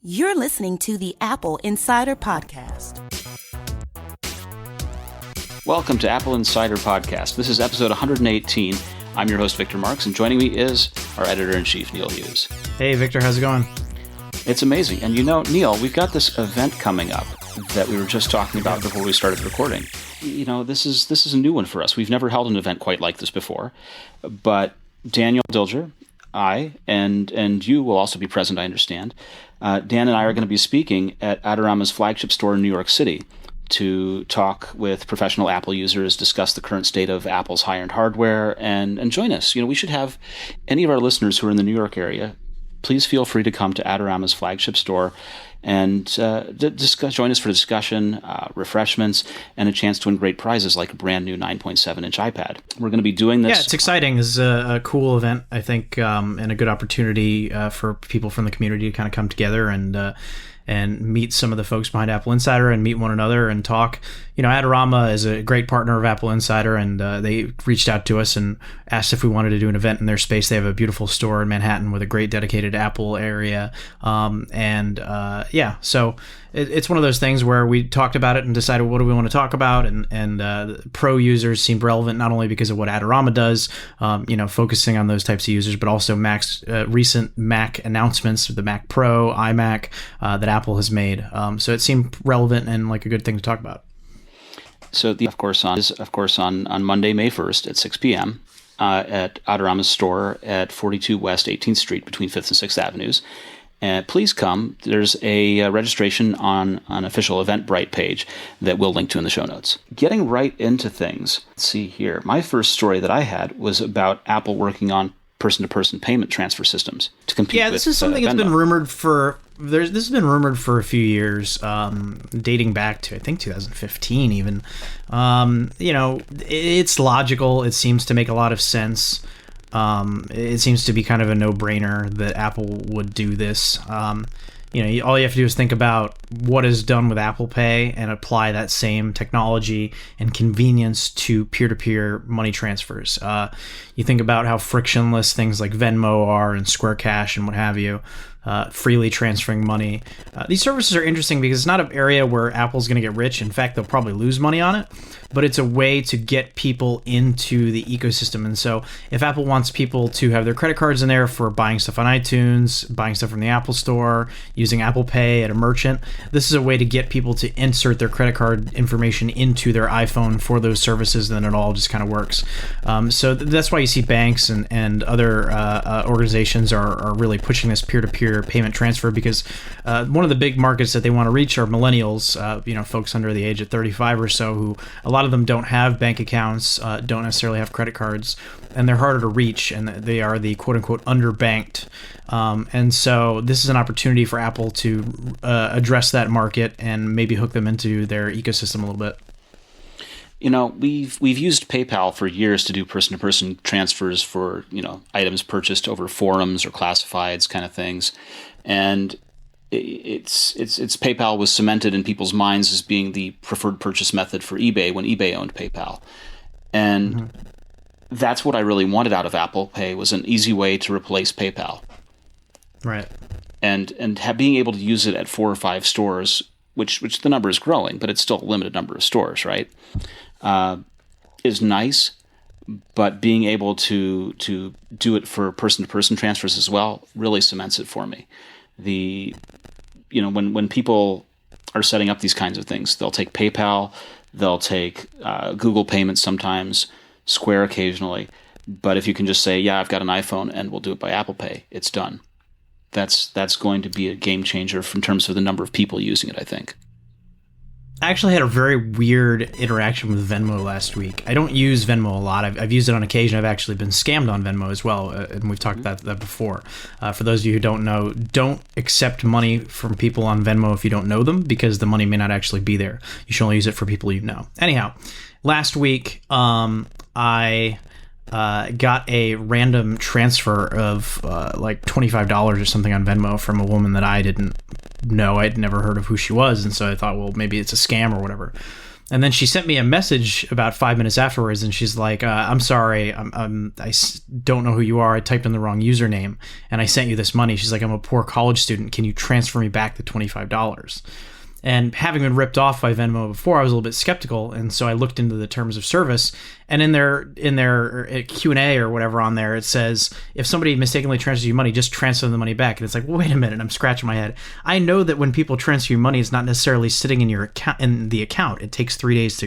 You're listening to the Apple Insider Podcast. Welcome to Apple Insider Podcast. This is episode 118. I'm your host, Victor Marks, and joining me is our editor-in-chief, Neil Hughes. Hey, Victor, how's it going? It's amazing. And you know, Neil, we've got this event coming up that we were just talking about before we started recording. You know, this is a new one for us. We've never held an event quite like this before. But Daniel Dilger, I, and you will also be present, I understand. Dan and I are going to be speaking at Adorama's flagship store in New York City to talk with professional Apple users, discuss the current state of Apple's high-end hardware, and join us. You know, we should have any of our listeners who are in the New York area, please feel free to come to Adorama's flagship store and join us for discussion, refreshments, and a chance to win great prizes like a brand new 9.7-inch iPad. We're going to be doing this. Yeah, it's exciting. This is a cool event, I think, and a good opportunity for people from the community to kind of come together and meet some of the folks behind Apple Insider and meet one another and talk. You know, Adorama is a great partner of Apple Insider, and they reached out to us and asked if we wanted to do an event in their space. They have a beautiful store in Manhattan with a great dedicated Apple area. So it's one of those things where we talked about it and decided what do we want to talk about, and pro users seemed relevant not only because of what Adorama does, focusing on those types of users, but also Mac's recent Mac announcements, the Mac Pro, iMac that Apple has made. So it seemed relevant and like a good thing to talk about. So of course on Monday, May 1st at 6 p.m. At Adorama's store at 42 West 18th Street between 5th and 6th Avenues. Please come. There's a registration on an official Eventbrite page that we'll link to in the show notes. Getting right into things. Let's see here. My first story that I had was about Apple working on person-to-person payment transfer systems to compete with Yeah, this is something that's been rumored for... This has been rumored for a few years, dating back to, I think, 2015 even. It's logical. It seems to make a lot of sense. It seems to be kind of a no-brainer that Apple would do this. All you have to do is think about what is done with Apple Pay and apply that same technology and convenience to peer-to-peer money transfers. You think about how frictionless things like Venmo are and Square Cash and what have you. Freely transferring money. These services are interesting because it's not an area where Apple's going to get rich. In fact, they'll probably lose money on it, but it's a way to get people into the ecosystem. And so if Apple wants people to have their credit cards in there for buying stuff on iTunes, buying stuff from the Apple Store, using Apple Pay at a merchant, this is a way to get people to insert their credit card information into their iPhone for those services, and then it all just kind of works. So that's why you see banks and other organizations are really pushing this peer-to-peer payment transfer, because one of the big markets that they want to reach are millennials, folks under the age of 35 or so, who a lot of them don't have bank accounts, don't necessarily have credit cards, and they're harder to reach, and they are the quote-unquote underbanked. And so this is an opportunity for Apple to address that market and maybe hook them into their ecosystem a little bit. You know, we've used PayPal for years to do person-to-person transfers for, items purchased over forums or classifieds kind of things. And it's PayPal was cemented in people's minds as being the preferred purchase method for eBay when eBay owned PayPal. And that's what I really wanted out of Apple Pay, was an easy way to replace PayPal. Right. And being able to use it at 4 or 5 stores, which the number is growing, but it's still a limited number of stores, right? Is nice, but being able to do it for person-to-person transfers as well really cements it for me. When people are setting up these kinds of things, they'll take PayPal, they'll take Google Payments sometimes, Square occasionally, but if you can just say, yeah, I've got an iPhone and we'll do it by Apple Pay, it's done. That's going to be a game changer in terms of the number of people using it, I think. I actually had a very weird interaction with Venmo last week. I don't use Venmo a lot. I've used it on occasion. I've actually been scammed on Venmo as well, and we've talked about that before. For those of you who don't know, don't accept money from people on Venmo if you don't know them, because the money may not actually be there. You should only use it for people you know. Anyhow, last week I got a random transfer of like $25 or something on Venmo from a woman that I didn't know. I'd never heard of who she was, and so I thought, well, maybe it's a scam or whatever. And then she sent me a message about 5 minutes afterwards, and she's like, I'm sorry, don't know who you are. I typed in the wrong username, and I sent you this money. She's like, I'm a poor college student. Can you transfer me back the $25? And having been ripped off by Venmo before, I was a little bit skeptical, and so I looked into the terms of service. And in their Q&A or whatever on there, it says if somebody mistakenly transfers you money, just transfer the money back. And it's like, well, wait a minute, I'm scratching my head. I know that when people transfer you money, it's not necessarily sitting in your account in the account. It takes 3 days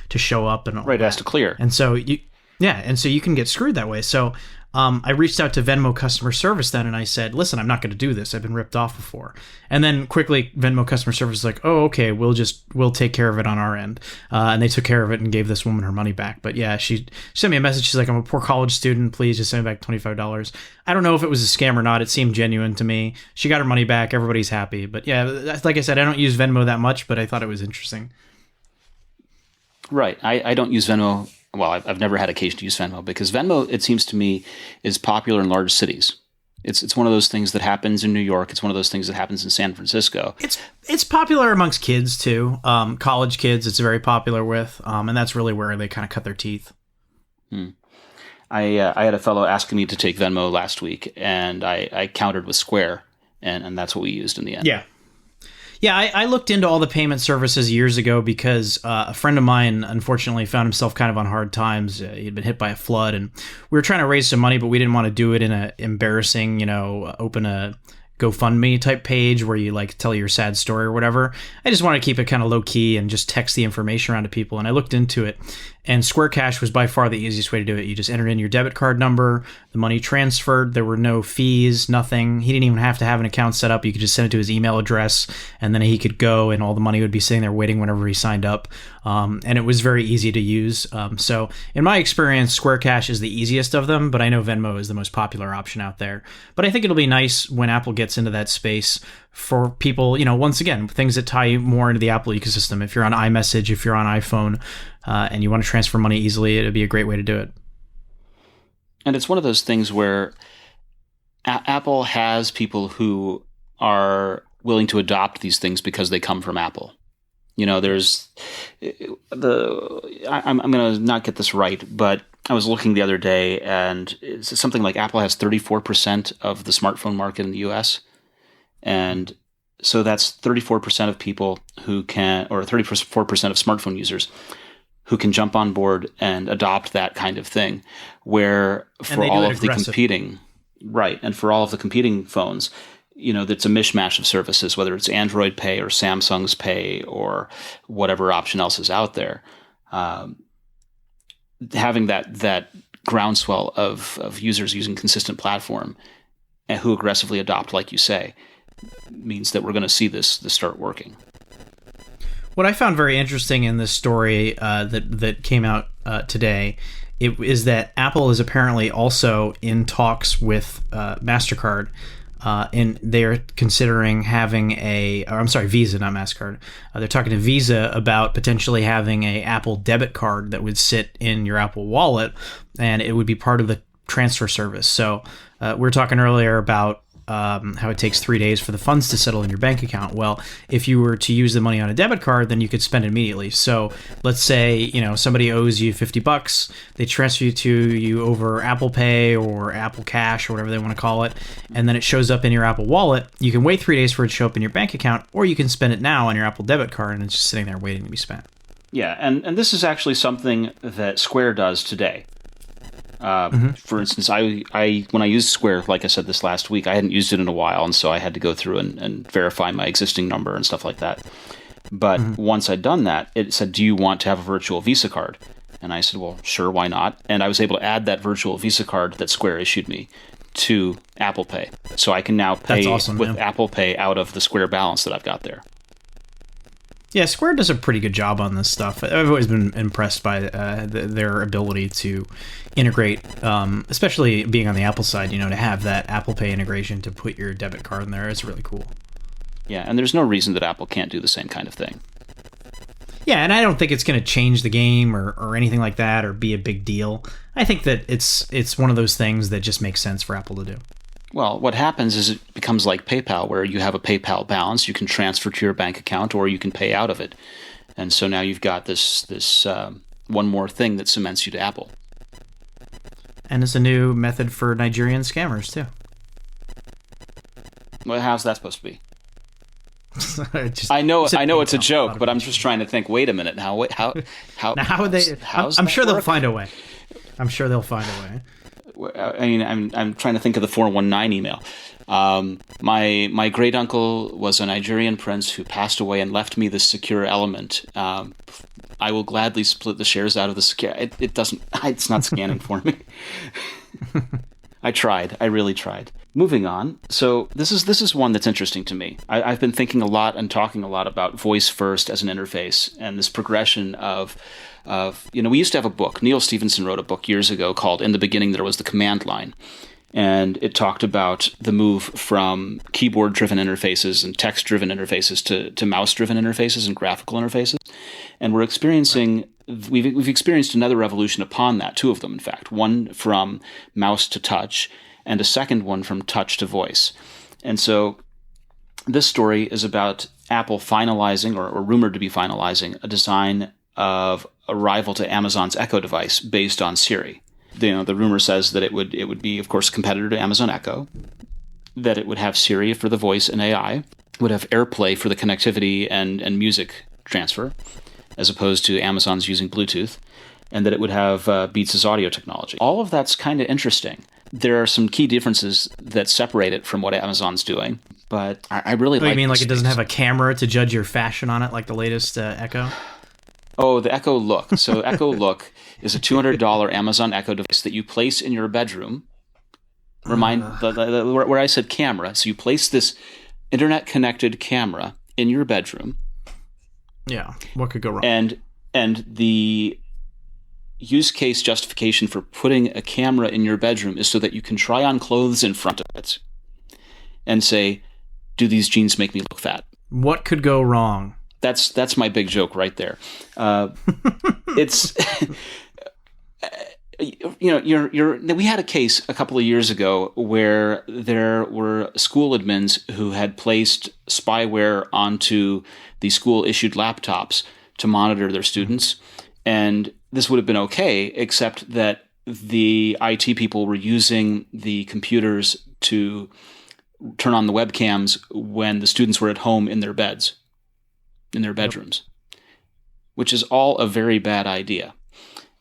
to show up and all right, it that. has to clear. And so you can get screwed that way. So I reached out to Venmo customer service then, and I said, listen, I'm not going to do this. I've been ripped off before. And then quickly Venmo customer service was like, oh, okay, we'll take care of it on our end. And they took care of it and gave this woman her money back. But yeah, she sent me a message. She's like, I'm a poor college student. Please just send me back $25. I don't know if it was a scam or not. It seemed genuine to me. She got her money back. Everybody's happy. But yeah, like I said, I don't use Venmo that much, but I thought it was interesting. Right. I don't use Venmo. Well, I've never had occasion to use Venmo because Venmo, it seems to me, is popular in large cities. It's one of those things that happens in New York. It's one of those things that happens in San Francisco. It's popular amongst kids too. College kids, it's very popular with, and that's really where they kind of cut their teeth. I had a fellow asking me to take Venmo last week, and I countered with Square, and that's what we used in the end. Yeah. Yeah, I looked into all the payment services years ago because a friend of mine, unfortunately, found himself kind of on hard times. He'd been hit by a flood, and we were trying to raise some money, but we didn't want to do it in a embarrassing, open a GoFundMe type page where you like tell your sad story or whatever. I just wanted to keep it kind of low key and just text the information around to people. And I looked into it, and Square Cash was by far the easiest way to do it. You just entered in your debit card number, the money transferred. There were no fees, nothing. He didn't even have to have an account set up. You could just send it to his email address, and then he could go, and all the money would be sitting there waiting whenever he signed up. And it was very easy to use. So in my experience, Square Cash is the easiest of them, but I know Venmo is the most popular option out there. But I think it'll be nice when Apple gets into that space for people, once again, things that tie you more into the Apple ecosystem. If you're on iMessage, if you're on iPhone, and you want to transfer money easily, it'd be a great way to do it. And it's one of those things where Apple has people who are willing to adopt these things because they come from Apple. There's I'm going to not get this right, but I was looking the other day, and it's something like Apple has 34% of the smartphone market in the US. And so that's 34% of people who can, or 34% of smartphone users who can jump on board and adopt that kind of thing, where for all of the competing, right, and for all of the competing phones, that's a mishmash of services, whether it's Android Pay or Samsung's Pay or whatever option else is out there. Having that groundswell of users using consistent platform and who aggressively adopt, like you say, means that we're going to see this start working. What I found very interesting in this story that came out today is that Apple is apparently also in talks with MasterCard, and they're considering having Visa, not MasterCard. They're talking to Visa about potentially having a Apple debit card that would sit in your Apple Wallet, and it would be part of the transfer service. So we were talking earlier about how it takes 3 days for the funds to settle in your bank account. Well, if you were to use the money on a debit card, then you could spend it immediately. So let's say, somebody owes you $50. They transfer you over Apple Pay or Apple Cash or whatever they want to call it. And then it shows up in your Apple Wallet. You can wait 3 days for it to show up in your bank account, or you can spend it now on your Apple debit card and it's just sitting there waiting to be spent. Yeah. And this is actually something that Square does today. For instance, I when I used Square, like I said this last week, I hadn't used it in a while, and so I had to go through and verify my existing number and stuff like that. But once I'd done that, it said, do you want to have a virtual Visa card? And I said, well, sure, why not? And I was able to add that virtual Visa card that Square issued me to Apple Pay. So I can now pay with Apple Pay out of the Square balance that I've got there. Yeah, Square does a pretty good job on this stuff. I've always been impressed by their ability to integrate, especially being on the Apple side, to have that Apple Pay integration to put your debit card in there. It's really cool. Yeah, and there's no reason that Apple can't do the same kind of thing. Yeah, and I don't think it's going to change the game or anything like that or be a big deal. I think that it's one of those things that just makes sense for Apple to do. Well, what happens is it becomes like PayPal, where you have a PayPal balance, you can transfer to your bank account, or you can pay out of it. And so now you've got this one more thing that cements you to Apple. And it's a new method for Nigerian scammers, too. Well, how's that supposed to be? I know it's a joke, but I'm just trying to think. Wait a minute. How would they? I'm sure they'll find a way. I'm sure they'll find a way. I mean, I'm trying to think of the 419 email. My great uncle was a Nigerian prince who passed away and left me this secure element. I will gladly split the shares out of the secure. It doesn't. It's not scanning for me. I tried. I really tried. Moving on. So this is one that's interesting to me. I've been thinking a lot and talking a lot about voice first as an interface and this progression of we used to have a book. Neil Stephenson wrote a book years ago called In the Beginning There Was the Command Line. And it talked about the move from keyboard-driven interfaces and text-driven interfaces to mouse-driven interfaces and graphical interfaces. And we've experienced another revolution upon that, two of them, in fact. One from mouse to touch, and a second one from touch to voice. And so this story is about Apple finalizing, or rumored to be finalizing, a design of a rival to Amazon's Echo device based on Siri. The rumor says that it would be, of course, a competitor to Amazon Echo, that it would have Siri for the voice and AI, would have AirPlay for the connectivity and music transfer, as opposed to Amazon's using Bluetooth, and that it would have Beats' audio technology. All of that's kind of interesting. There are some key differences that separate it from what Amazon's doing, but I really like. You mean like it doesn't have a camera to judge your fashion on it, like the latest Echo? Oh, the Echo Look. So Echo Look is a $200 Amazon Echo device that you place in your bedroom. Where I said camera. So you place this internet-connected camera in your bedroom. Yeah. What could go wrong? And the use case justification for putting a camera in your bedroom is so that you can try on clothes in front of it and say, do these jeans make me look fat? What could go wrong? That's my big joke right there. It's we had a case a couple of years ago where there were school admins who had placed spyware onto the school issued laptops to monitor their students, and this would have been okay, except that the IT people were using the computers to turn on the webcams when the students were at home in their beds. In their bedrooms, which is all a very bad idea,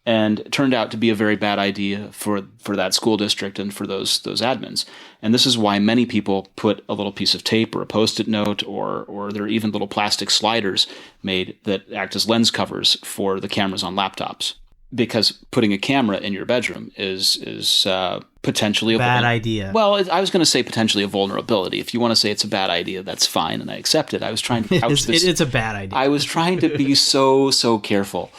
and it turned out to be a very bad idea for that school district and for those admins. And this is why many people put a little piece of tape or a Post-it note, or there are even little plastic sliders made that act as lens covers for the cameras on laptops. Because putting a camera in your bedroom is potentially a bad idea. Well, I was going to say potentially a vulnerability. If you want to say it's a bad idea, that's fine, and I accept it. I was trying to couch this. It's a bad idea. I was trying to be so careful.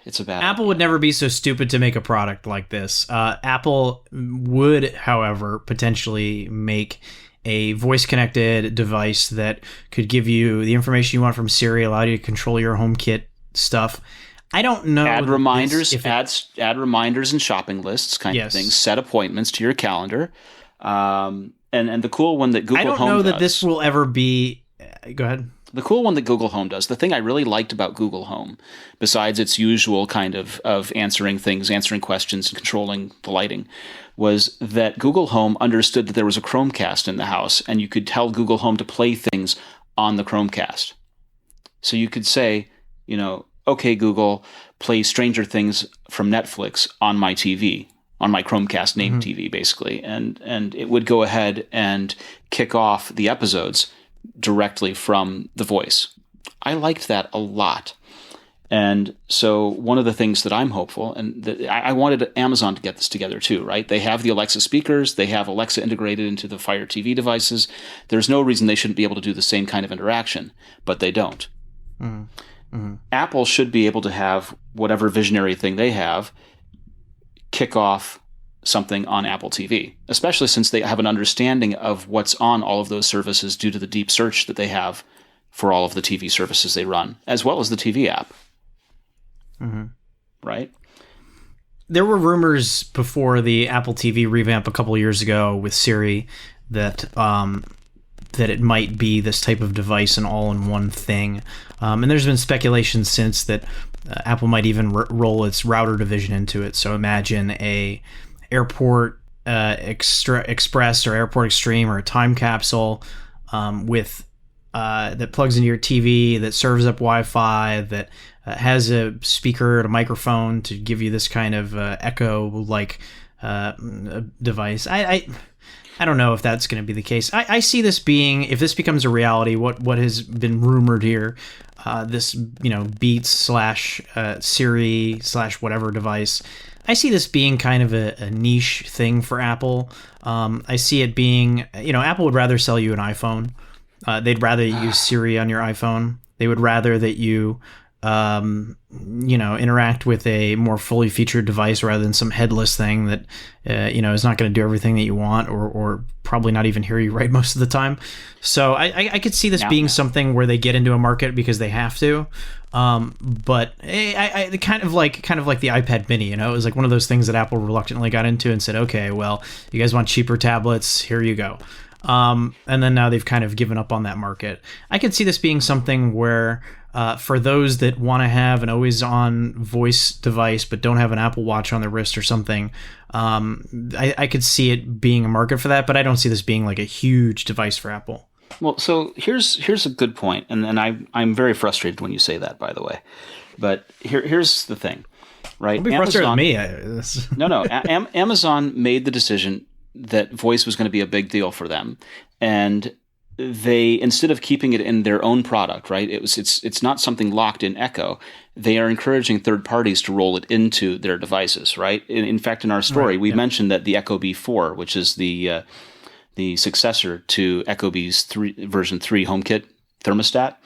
It's a bad idea. Apple would never be so stupid to make a product like this. Apple would, however, potentially make a voice-connected device that could give you the information you want from Siri, allow you to control your HomeKit stuff. I don't know. Add reminders, add reminders and shopping lists, kind of things. Set appointments to your calendar, and the cool one that Google Home does. I don't know that this will ever be. Go ahead. The cool one that Google Home does. The thing I really liked about Google Home, besides its usual kind of answering things, answering questions, and controlling the lighting, was that Google Home understood that there was a Chromecast in the house, and you could tell Google Home to play things on the Chromecast. So you could say, okay, Google, play Stranger Things from Netflix on my TV, on my Chromecast named TV, basically. And it would go ahead and kick off the episodes directly from the voice. I liked that a lot. And so one of the things that I'm hopeful, and that I wanted Amazon to get this together too, right? They have the Alexa speakers. They have Alexa integrated into the Fire TV devices. There's no reason they shouldn't be able to do the same kind of interaction, but they don't. Apple should be able to have whatever visionary thing they have kick off something on Apple TV, especially since they have an understanding of what's on all of those services due to the deep search that they have for all of the TV services they run, as well as the TV app. Right? there were rumors before the Apple TV revamp a couple of years ago with Siri that that it might be this type of device, an all-in-one thing. And there's been speculation since that Apple might even roll its router division into it. So imagine a Airport Express or Airport Extreme or a time capsule with that plugs into your TV, that serves up Wi-Fi, that has a speaker and a microphone to give you this kind of Echo-like device. I don't know if that's going to be the case. I see this being, if this becomes a reality, what has been rumored here, this Beats / Siri / whatever device. I see this being kind of a niche thing for Apple. I see it being, Apple would rather sell you an iPhone. They'd rather you use Siri on your iPhone. They would rather that you, interact with a more fully featured device rather than some headless thing that, is not going to do everything that you want or probably not even hear you right most of the time. So I could see this being something where they get into a market because they have to. But I kind of like the iPad Mini, it was like one of those things that Apple reluctantly got into and said, okay, well, you guys want cheaper tablets? Here you go. And then now they've kind of given up on that market. I could see this being something where for those that want to have an always-on voice device but don't have an Apple Watch on their wrist or something, I could see it being a market for that, but I don't see this being like a huge device for Apple. Well, so here's a good point, and I'm very frustrated when you say that, by the way. But here's the thing, right? Don't be frustrated with me. No. Amazon made the decision that voice was going to be a big deal for them, and they, instead of keeping it in their own product, right? It's not something locked in Echo. They are encouraging third parties to roll it into their devices, right? In fact, in our story, we mentioned that the Echo B4, which is the successor to Echo B's version 3 HomeKit thermostat,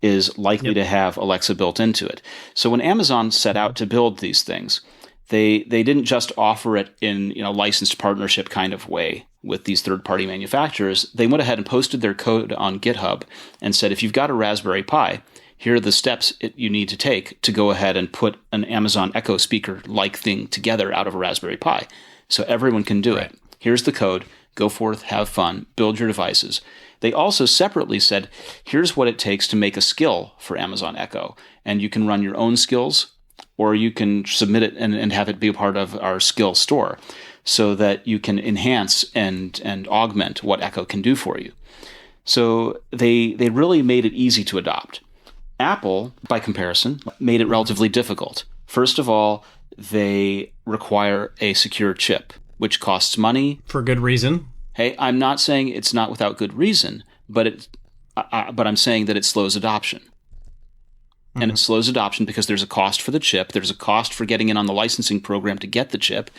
is likely to have Alexa built into it. So when Amazon set out to build these things, they didn't just offer it in licensed partnership kind of way with these third-party manufacturers. They went ahead and posted their code on GitHub and said, if you've got a Raspberry Pi, here are the steps you need to take to go ahead and put an Amazon Echo speaker-like thing together out of a Raspberry Pi. So everyone can do it. Here's the code. Go forth, have fun, build your devices. They also separately said, here's what it takes to make a skill for Amazon Echo. And you can run your own skills, or you can submit it and have it be a part of our skill store so that you can enhance and augment what Echo can do for you. So they really made it easy to adopt. Apple, by comparison, made it relatively difficult. First of all, they require a secure chip, which costs money. For good reason. Hey, I'm not saying it's not without good reason, but I'm saying that it slows adoption. And it slows adoption because there's a cost for the chip, there's a cost for getting in on the licensing program to get the chip,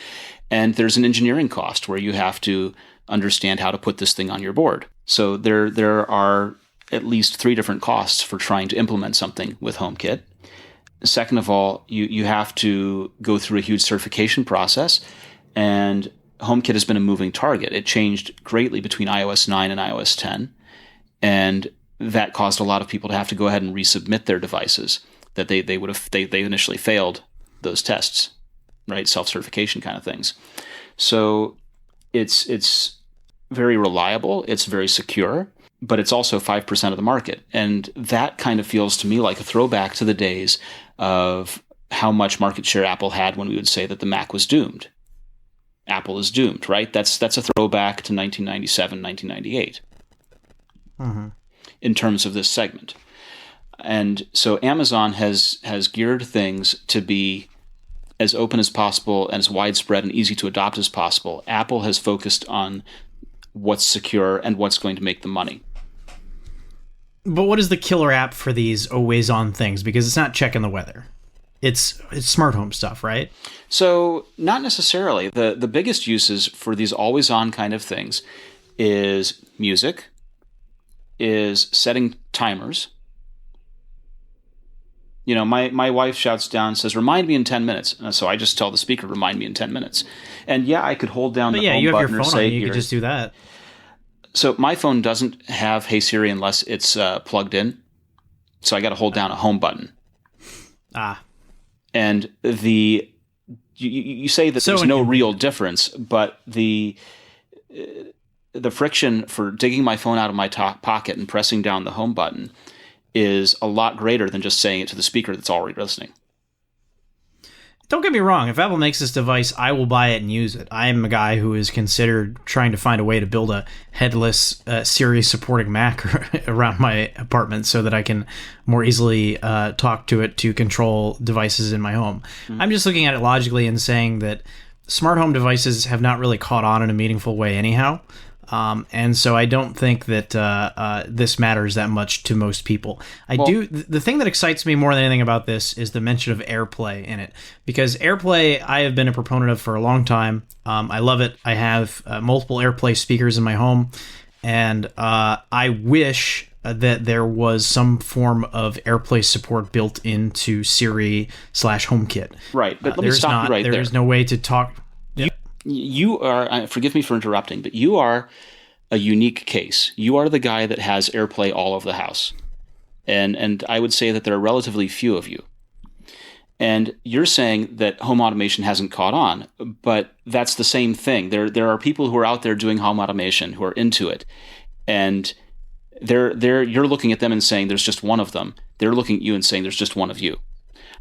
and there's an engineering cost where you have to understand how to put this thing on your board. So there are at least 3 different costs for trying to implement something with HomeKit. Second of all, you have to go through a huge certification process, and HomeKit has been a moving target. It changed greatly between iOS 9 and iOS 10, and that caused a lot of people to have to go ahead and resubmit their devices that they initially failed those tests, right? Self-certification kind of things. So it's very reliable, it's very secure, but it's also 5% of the market. And that kind of feels to me like a throwback to the days of how much market share Apple had when we would say that the Mac was doomed. Apple is doomed, right? That's a throwback to 1997, 1998. In terms of this segment. And so Amazon has geared things to be as open as possible and as widespread and easy to adopt as possible. Apple has focused on what's secure and what's going to make the money. But what is the killer app for these always-on things? Because it's not checking the weather. It's smart home stuff, right? So not necessarily. The biggest uses for these always-on kind of things is music, is setting timers. My wife shouts down, says, remind me in 10 minutes. And so I just tell the speaker, remind me in 10 minutes. And yeah, I could hold down the home you have button your phone or say, on, you could just do that. So my phone doesn't have Hey Siri unless it's plugged in. So I got to hold down a home button. Ah. And the you say that there's no real difference, but the friction for digging my phone out of my pocket and pressing down the home button is a lot greater than just saying it to the speaker that's already listening. Don't get me wrong. If Apple makes this device, I will buy it and use it. I am a guy who has considered trying to find a way to build a headless Siri-supporting Mac around my apartment so that I can more easily talk to it to control devices in my home. Mm-hmm. I'm just looking at it logically and saying that smart home devices have not really caught on in a meaningful way anyhow. And so I don't think that this matters that much to most people. The thing that excites me more than anything about this is the mention of AirPlay in it, because AirPlay I have been a proponent of for a long time. I love it. I have multiple AirPlay speakers in my home, and I wish that there was some form of AirPlay support built into Siri/HomeKit. Right, but let me stop you right there. There's no way to talk. You are, forgive me for interrupting, but you are a unique case. You are the guy that has AirPlay all over the house. And I would say that there are relatively few of you. And you're saying that home automation hasn't caught on, but that's the same thing. There are people who are out there doing home automation who are into it. And you're looking at them and saying there's just one of them. They're looking at you and saying there's just one of you.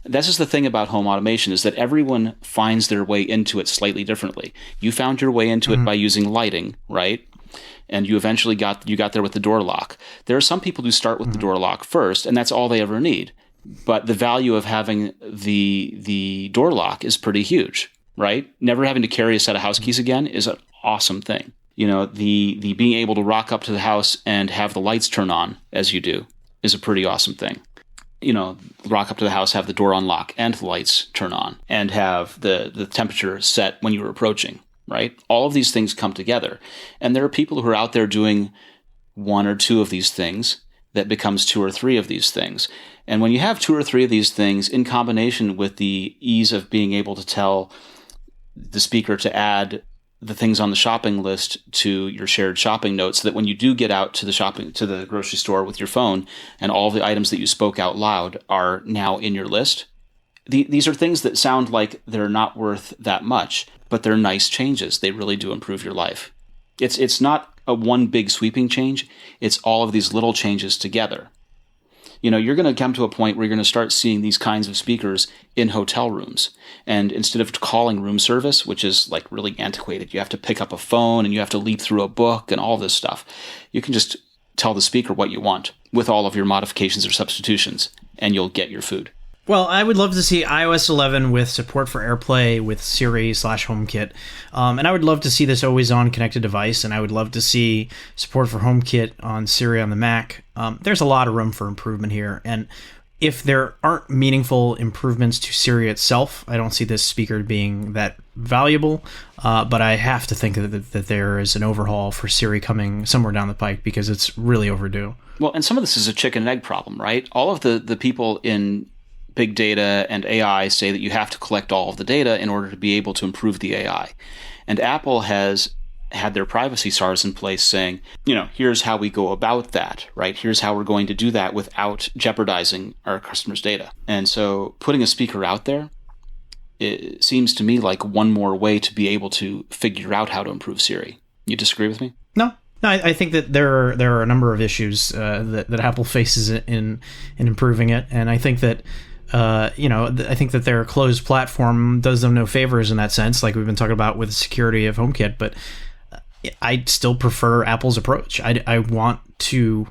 That's just the thing about home automation, is that everyone finds their way into it slightly differently. You found your way into it by using lighting, right? And you eventually got there with the door lock. There are some people who start with the door lock first, and that's all they ever need. But the value of having the door lock is pretty huge, right? Never having to carry a set of house keys again is an awesome thing. You know, the being able to rock up to the house and have the lights turn on as you do is a pretty awesome thing. You know, rock up to the house, have the door unlock and the lights turn on, and have the temperature set when you were approaching, right? All of these things come together. And there are people who are out there doing one or two of these things that becomes two or three of these things. And when you have two or three of these things in combination with the ease of being able to tell the speaker to add the things on the shopping list to your shared shopping notes, so that when you do get out to the grocery store with your phone and all the items that you spoke out loud are now in your list. These are things that sound like they're not worth that much, but they're nice changes. They really do improve your life. It's not a one big sweeping change. It's all of these little changes together. You know, you're going to come to a point where you're going to start seeing these kinds of speakers in hotel rooms. And instead of calling room service, which is like really antiquated, you have to pick up a phone and you have to leaf through a book and all this stuff. You can just tell the speaker what you want with all of your modifications or substitutions, and you'll get your food. Well, I would love to see iOS 11 with support for AirPlay with Siri/HomeKit. And I would love to see this always-on connected device, and I would love to see support for HomeKit on Siri on the Mac. There's a lot of room for improvement here, and if there aren't meaningful improvements to Siri itself, I don't see this speaker being that valuable, but I have to think that there is an overhaul for Siri coming somewhere down the pike, because it's really overdue. Well, and some of this is a chicken and egg problem, right? All of the people in big data and AI say that you have to collect all of the data in order to be able to improve the AI. And Apple has had their privacy SARs in place saying, you know, here's how we go about that, right? Here's how we're going to do that without jeopardizing our customers' data. And so putting a speaker out there, it seems to me like one more way to be able to figure out how to improve Siri. You disagree with me? No, I think that there are a number of issues that Apple faces in improving it, and I think that I think that their closed platform does them no favors in that sense, like we've been talking about with the security of HomeKit, but I still prefer Apple's approach. I want to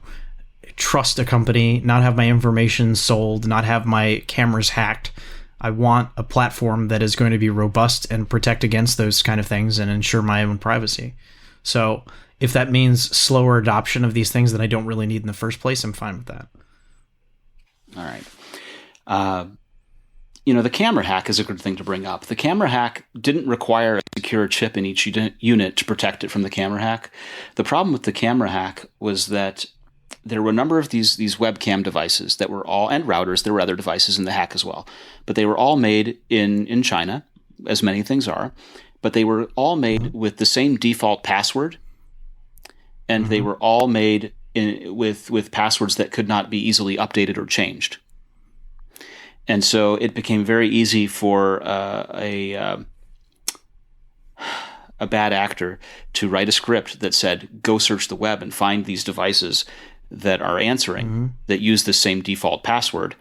trust a company, not have my information sold, not have my cameras hacked. I want a platform that is going to be robust and protect against those kind of things and ensure my own privacy. So if that means slower adoption of these things that I don't really need in the first place, I'm fine with that. All right. The camera hack is a good thing to bring up. The camera hack didn't require a secure chip in each unit to protect it from the camera hack. The problem with the camera hack was that there were a number of these webcam devices that were all, and routers, there were other devices in the hack as well, but they were all made in China, as many things are, but they were all made with the same default password, and they were all made with passwords that could not be easily updated or changed. And so it became very easy for a bad actor to write a script that said, go search the web and find these devices that are answering, that use the same default password,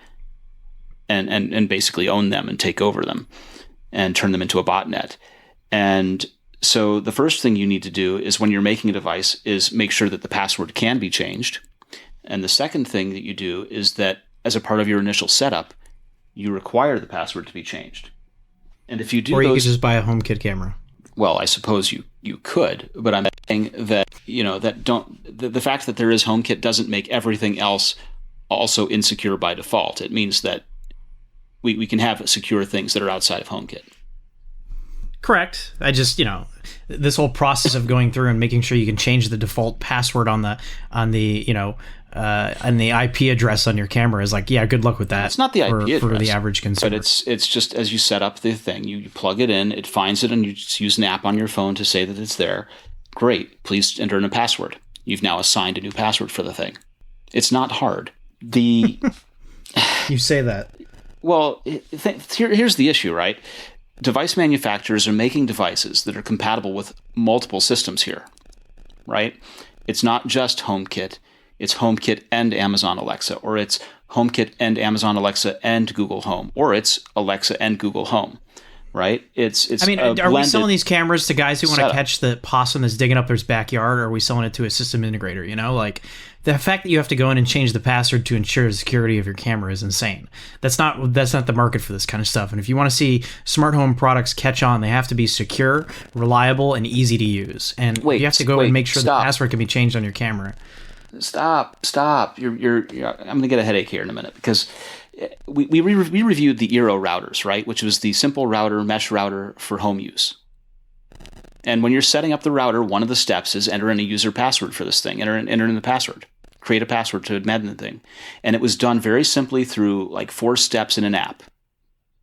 and basically own them and take over them and turn them into a botnet. And so the first thing you need to do is, when you're making a device, is make sure that the password can be changed. And the second thing that you do is that, as a part of your initial setup, you require the password to be changed. And if you do, or you could just buy a HomeKit camera. Well, I suppose you could, but I'm saying that, the fact that there is HomeKit doesn't make everything else also insecure by default. It means that we can have secure things that are outside of HomeKit. Correct. I just, this whole process of going through and making sure you can change the default password on the IP address on your camera is like, yeah, good luck with that. It's not the IP address for the average consumer. But it's just, as you set up the thing, you plug it in, it finds it, and you just use an app on your phone to say that it's there. Great. Please enter in a password. You've now assigned a new password for the thing. It's not hard. You say that. Well, here's the issue, right? Device manufacturers are making devices that are compatible with multiple systems here, right? It's not just HomeKit. It's HomeKit and Amazon Alexa, or it's HomeKit and Amazon Alexa and Google Home, or it's Alexa and Google Home, right? It's. I mean, are we selling these cameras to guys who want to catch the possum that's digging up their backyard, or are we selling it to a system integrator? Like the fact that you have to go in and change the password to ensure the security of your camera is insane. That's not the market for this kind of stuff. And if you want to see smart home products catch on, they have to be secure, reliable, and easy to use. And you have to go and make sure the password can be changed on your camera. Stop! You're I'm going to get a headache here in a minute, because we reviewed the Eero routers, right? Which was the simple mesh router for home use. And when you're setting up the router, one of the steps is enter in a user password for this thing. Enter in the password. Create a password to admin the thing. And it was done very simply through like 4 steps in an app,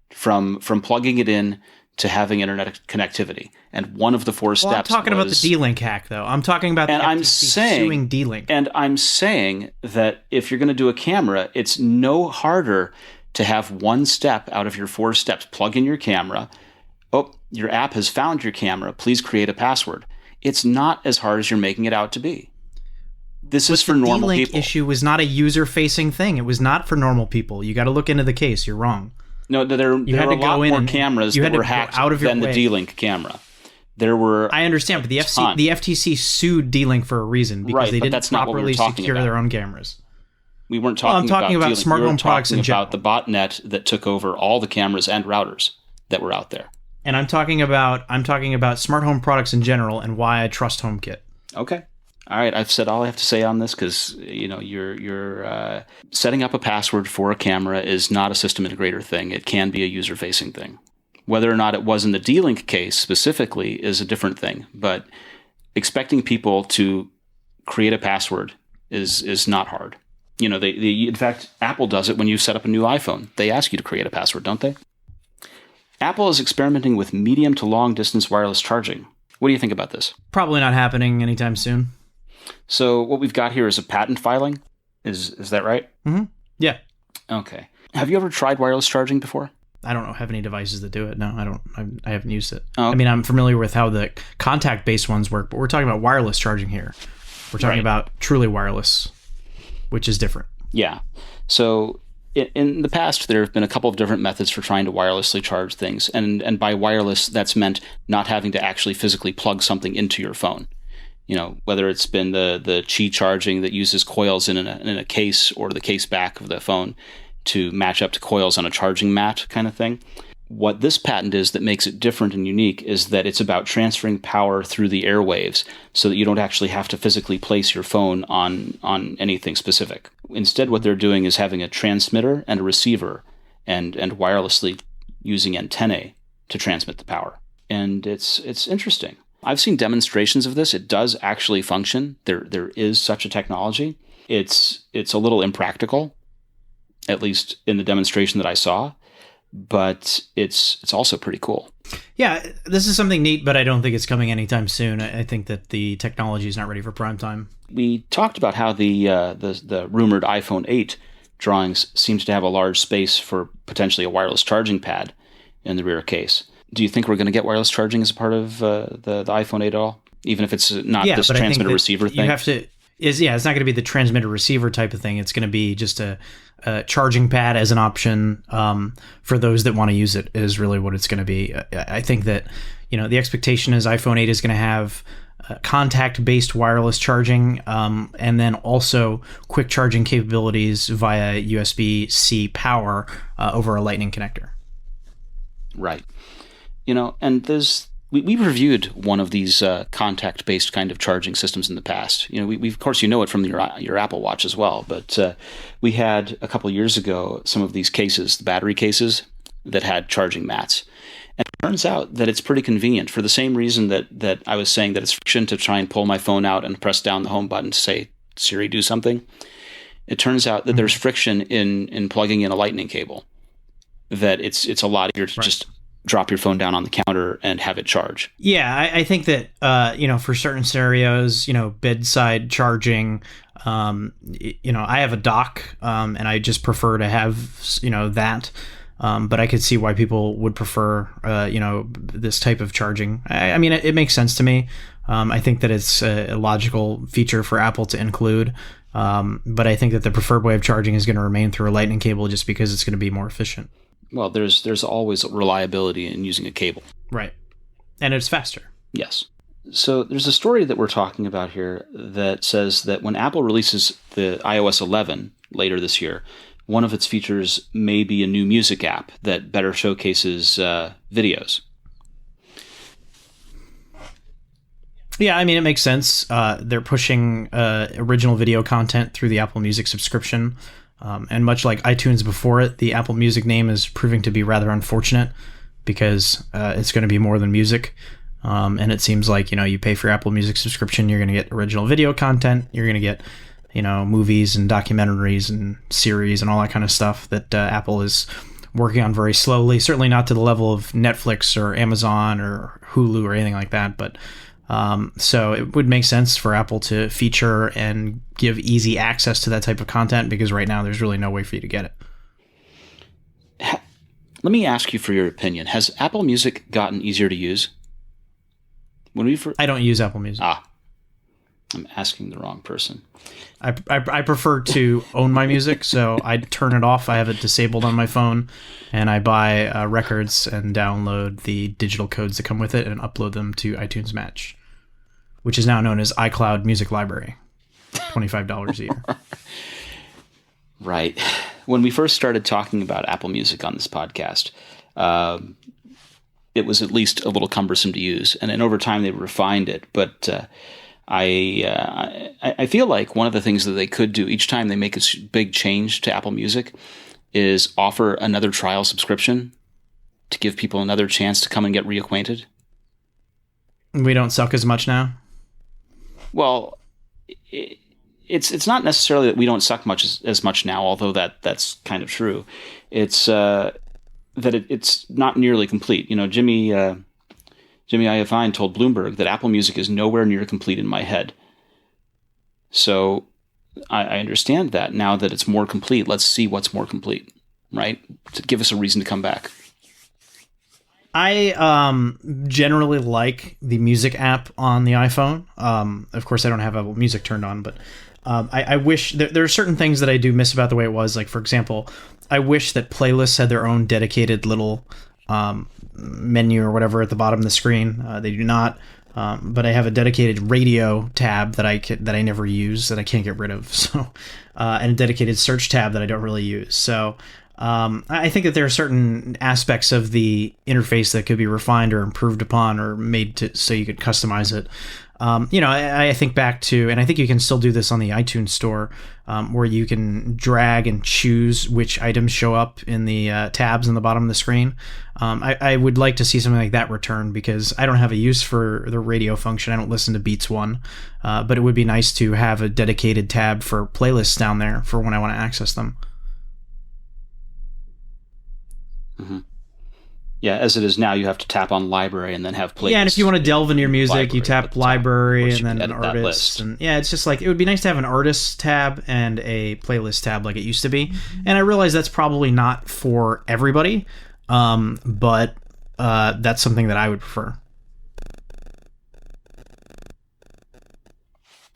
from plugging it in to having internet connectivity. And one of the 4 steps. I'm talking about the D-Link hack, though. I'm talking about the FTC suing D-Link. And I'm saying that if you're going to do a camera, it's no harder to have one step out of your 4 steps. Plug in your camera. Oh, your app has found your camera. Please create a password. It's not as hard as you're making it out to be. This is for normal D-Link people. Issue was not a user-facing thing. It was not for normal people. You got to look into the case. You're wrong. No, there were a lot more cameras that were hacked than the D-Link camera. There were. I understand, but the FTC sued D-Link for a reason, because they didn't properly secure their own cameras. We weren't talking about talking about D-Link. smart home products in general. About the botnet that took over all the cameras and routers that were out there. And I'm talking about smart home products in general and why I trust HomeKit. Okay. All right, I've said all I have to say on this, because you're setting up a password for a camera is not a system integrator thing. It can be a user-facing thing. Whether or not it was in the D-Link case specifically is a different thing. But expecting people to create a password is not hard. In fact, Apple does it when you set up a new iPhone. They ask you to create a password, don't they? Apple is experimenting with medium to long distance wireless charging. What do you think about this? Probably not happening anytime soon. So what we've got here is a patent filing. Is that right? Mm-hmm. Yeah. Okay. Have you ever tried wireless charging before? I don't have any devices that do it. No, I don't. I haven't used it. Oh, okay. I mean, I'm familiar with how the contact-based ones work, but we're talking about wireless charging here. We're talking about truly wireless, which is different. Yeah. So in the past, there have been a couple of different methods for trying to wirelessly charge things. And by wireless, that's meant not having to actually physically plug something into your phone. Whether it's been the Qi charging that uses coils in a case, or the case back of the phone to match up to coils on a charging mat kind of thing. What this patent is that makes it different and unique is that it's about transferring power through the airwaves, so that you don't actually have to physically place your phone on anything specific. Instead, what they're doing is having a transmitter and a receiver and wirelessly using antennae to transmit the power. And it's interesting. I've seen demonstrations of this. It does actually function. There is such a technology. It's a little impractical, at least in the demonstration that I saw, but it's also pretty cool. Yeah, this is something neat, but I don't think it's coming anytime soon. I think that the technology is not ready for prime time. We talked about how the rumored iPhone 8 drawings seems to have a large space for potentially a wireless charging pad in the rear case. Do you think we're going to get wireless charging as a part of the iPhone 8 at all? Even if it's not this transmitter-receiver thing? It's not going to be the transmitter-receiver type of thing. It's going to be just a charging pad as an option for those that want to use it is really what it's going to be. I think that, the expectation is iPhone 8 is going to have contact-based wireless charging and then also quick charging capabilities via USB-C power over a Lightning connector. Right. And we've reviewed one of these contact-based kind of charging systems in the past. We of course, it from your Apple Watch as well. But we had a couple of years ago some of these cases, the battery cases, that had charging mats. And it turns out that it's pretty convenient for the same reason that I was saying that it's friction to try and pull my phone out and press down the home button to say, Siri, do something. It turns out that there's friction in plugging in a Lightning cable, that it's a lot easier to just drop your phone down on the counter and have it charge. Yeah, I think that, for certain scenarios, bedside charging, I have a dock and I just prefer to have, that. But I could see why people would prefer, this type of charging. I mean, it makes sense to me. I think that it's a logical feature for Apple to include. But I think that the preferred way of charging is going to remain through a Lightning cable just because it's going to be more efficient. Well, there's always reliability in using a cable. Right. And it's faster. Yes. So there's a story that we're talking about here that says that when Apple releases the iOS 11 later this year, one of its features may be a new music app that better showcases videos. Yeah, I mean, it makes sense. They're pushing original video content through the Apple Music subscription. And much like iTunes before it, the Apple Music name is proving to be rather unfortunate because it's going to be more than music. And it seems like, you pay for your Apple Music subscription, you're going to get original video content, you're going to get, movies and documentaries and series and all that kind of stuff that Apple is working on very slowly. Certainly not to the level of Netflix or Amazon or Hulu or anything like that, but so it would make sense for Apple to feature and give easy access to that type of content because right now there's really no way for you to get it. Let me ask you for your opinion. Has Apple Music gotten easier to use? I don't use Apple Music. I'm asking the wrong person. I prefer to own my music, so I turn it off. I have it disabled on my phone, and I buy records and download the digital codes that come with it and upload them to iTunes Match, which is now known as iCloud Music Library. $25 a year. Right. When we first started talking about Apple Music on this podcast, it was at least a little cumbersome to use, and then over time they refined it. But I feel like one of the things that they could do each time they make a big change to Apple Music is offer another trial subscription to give people another chance to come and get reacquainted. We don't suck as much now? Well, it's not necessarily that we don't suck as much now, although that's kind of true. It's that it's not nearly complete. Jimmy Iovine told Bloomberg that Apple Music is nowhere near complete in my head. So I understand that now that it's more complete. Let's see what's more complete, right? To give us a reason to come back. I generally like the music app on the iPhone. Of course, I don't have Apple Music turned on, but I wish there are certain things that I do miss about the way it was. Like, for example, I wish that playlists had their own dedicated little menu or whatever at the bottom of the screen. They do not. But I have a dedicated radio tab that I never use, that I can't get rid of. So, and a dedicated search tab that I don't really use. So, I think that there are certain aspects of the interface that could be refined or improved upon or made so you could customize it. I think back to, and I think you can still do this on the iTunes store, where you can drag and choose which items show up in the tabs on the bottom of the screen. I would like to see something like that return because I don't have a use for the radio function. I don't listen to Beats One, but it would be nice to have a dedicated tab for playlists down there for when I want to access them. Mm-hmm. Yeah, as it is now, you have to tap on library and then have playlists. Yeah, and if you want to delve into your music, you tap library and then an artist. And yeah, it's just like, it would be nice to have an artist tab and a playlist tab like it used to be. And I realize that's probably not for everybody, but that's something that I would prefer.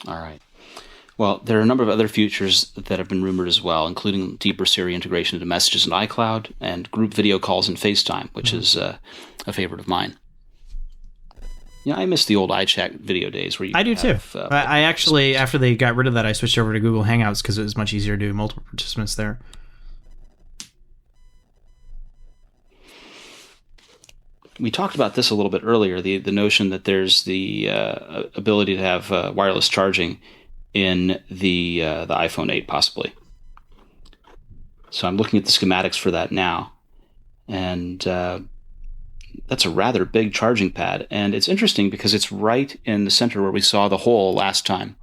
All right. Well, there are a number of other features that have been rumored as well, including deeper Siri integration into messages in iCloud and group video calls in FaceTime, which is a favorite of mine. Yeah, I miss the old iChat video days where you. I do too. I actually, after they got rid of that, I switched over to Google Hangouts because it was much easier to do multiple participants there. We talked about this a little bit earlier, the notion that there's the ability to have wireless charging in the iPhone 8, possibly. So I'm looking at the schematics for that now, and that's a rather big charging pad. And it's interesting because it's right in the center where we saw the hole last time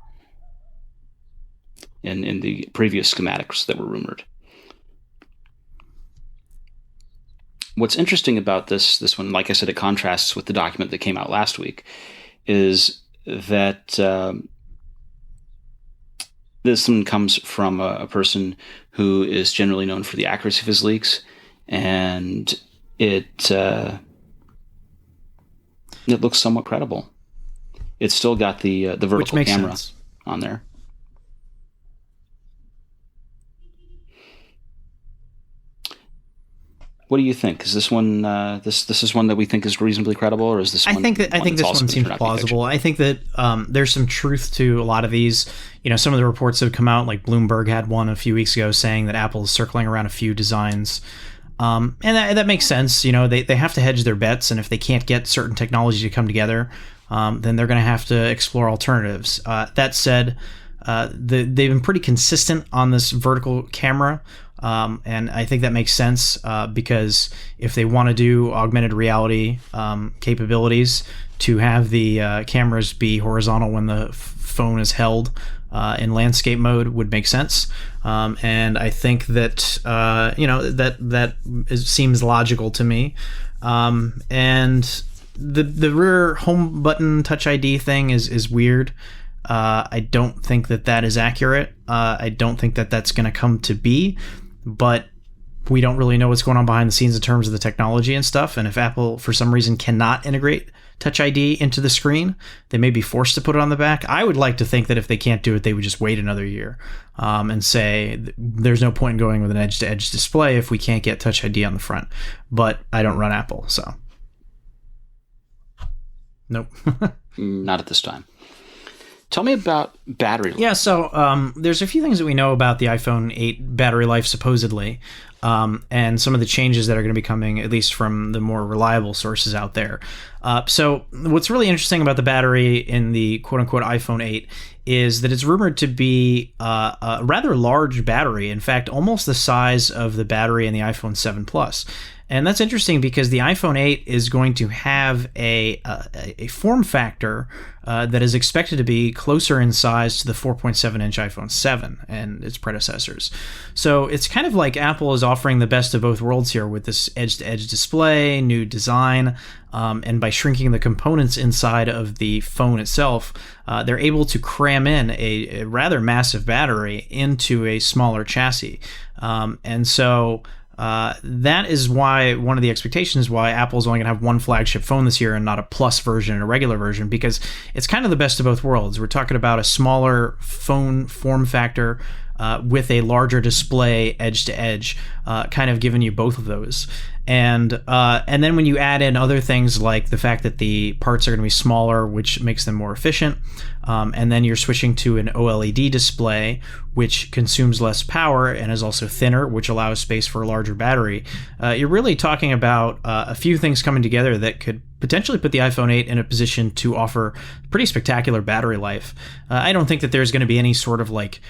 in the previous schematics that were rumored. What's interesting about this one, like I said, it contrasts with the document that came out last week, is that this one comes from a person who is generally known for the accuracy of his leaks, and it looks somewhat credible. It's still got the vertical camera on there. What do you think? Is this one this is one that we think is reasonably credible, or is this one? I think this one seems plausible. I think that there's some truth to a lot of these. You know, some of the reports that have come out, like Bloomberg had one a few weeks ago saying that Apple is circling around a few designs, and that makes sense. You know, they have to hedge their bets, and if they can't get certain technology to come together, then they're going to have to explore alternatives. That said, they've been pretty consistent on this vertical camera. And I think that makes sense because if they want to do augmented reality capabilities, to have the cameras be horizontal when the phone is held in landscape mode would make sense. And I think that that seems logical to me. And the rear home button Touch ID thing is weird. I don't think that is accurate. I don't think that that's going to come to be. But we don't really know what's going on behind the scenes in terms of the technology and stuff. And if Apple, for some reason, cannot integrate Touch ID into the screen, they may be forced to put it on the back. I would like to think that if they can't do it, they would just wait another year and say there's no point in going with an edge-to-edge display if we can't get Touch ID on the front. But I don't run Apple, so nope. Not at this time. Tell me about battery life. Yeah, so there's a few things that we know about the iPhone 8 battery life, supposedly, and some of the changes that are going to be coming, at least from the more reliable sources out there. So what's really interesting about the battery in the quote-unquote iPhone 8 is that it's rumored to be a rather large battery, in fact, almost the size of the battery in the iPhone 7 Plus. And that's interesting because the iPhone 8 is going to have a form factor that is expected to be closer in size to the 4.7-inch iPhone 7 and its predecessors. So it's kind of like Apple is offering the best of both worlds here with this edge-to-edge display, new design, and by shrinking the components inside of the phone itself, they're able to cram in a rather massive battery into a smaller chassis. And so that is why one of the expectations why Apple's only going to have one flagship phone this year and not a Plus version and a regular version, because it's kind of the best of both worlds. We're talking about a smaller phone form factor with a larger display edge to edge, kind of giving you both of those. And then when you add in other things like the fact that the parts are going to be smaller, which makes them more efficient, and then you're switching to an OLED display, which consumes less power and is also thinner, which allows space for a larger battery, you're really talking about a few things coming together that could potentially put the iPhone 8 in a position to offer pretty spectacular battery life. I don't think that there's going to be any sort of like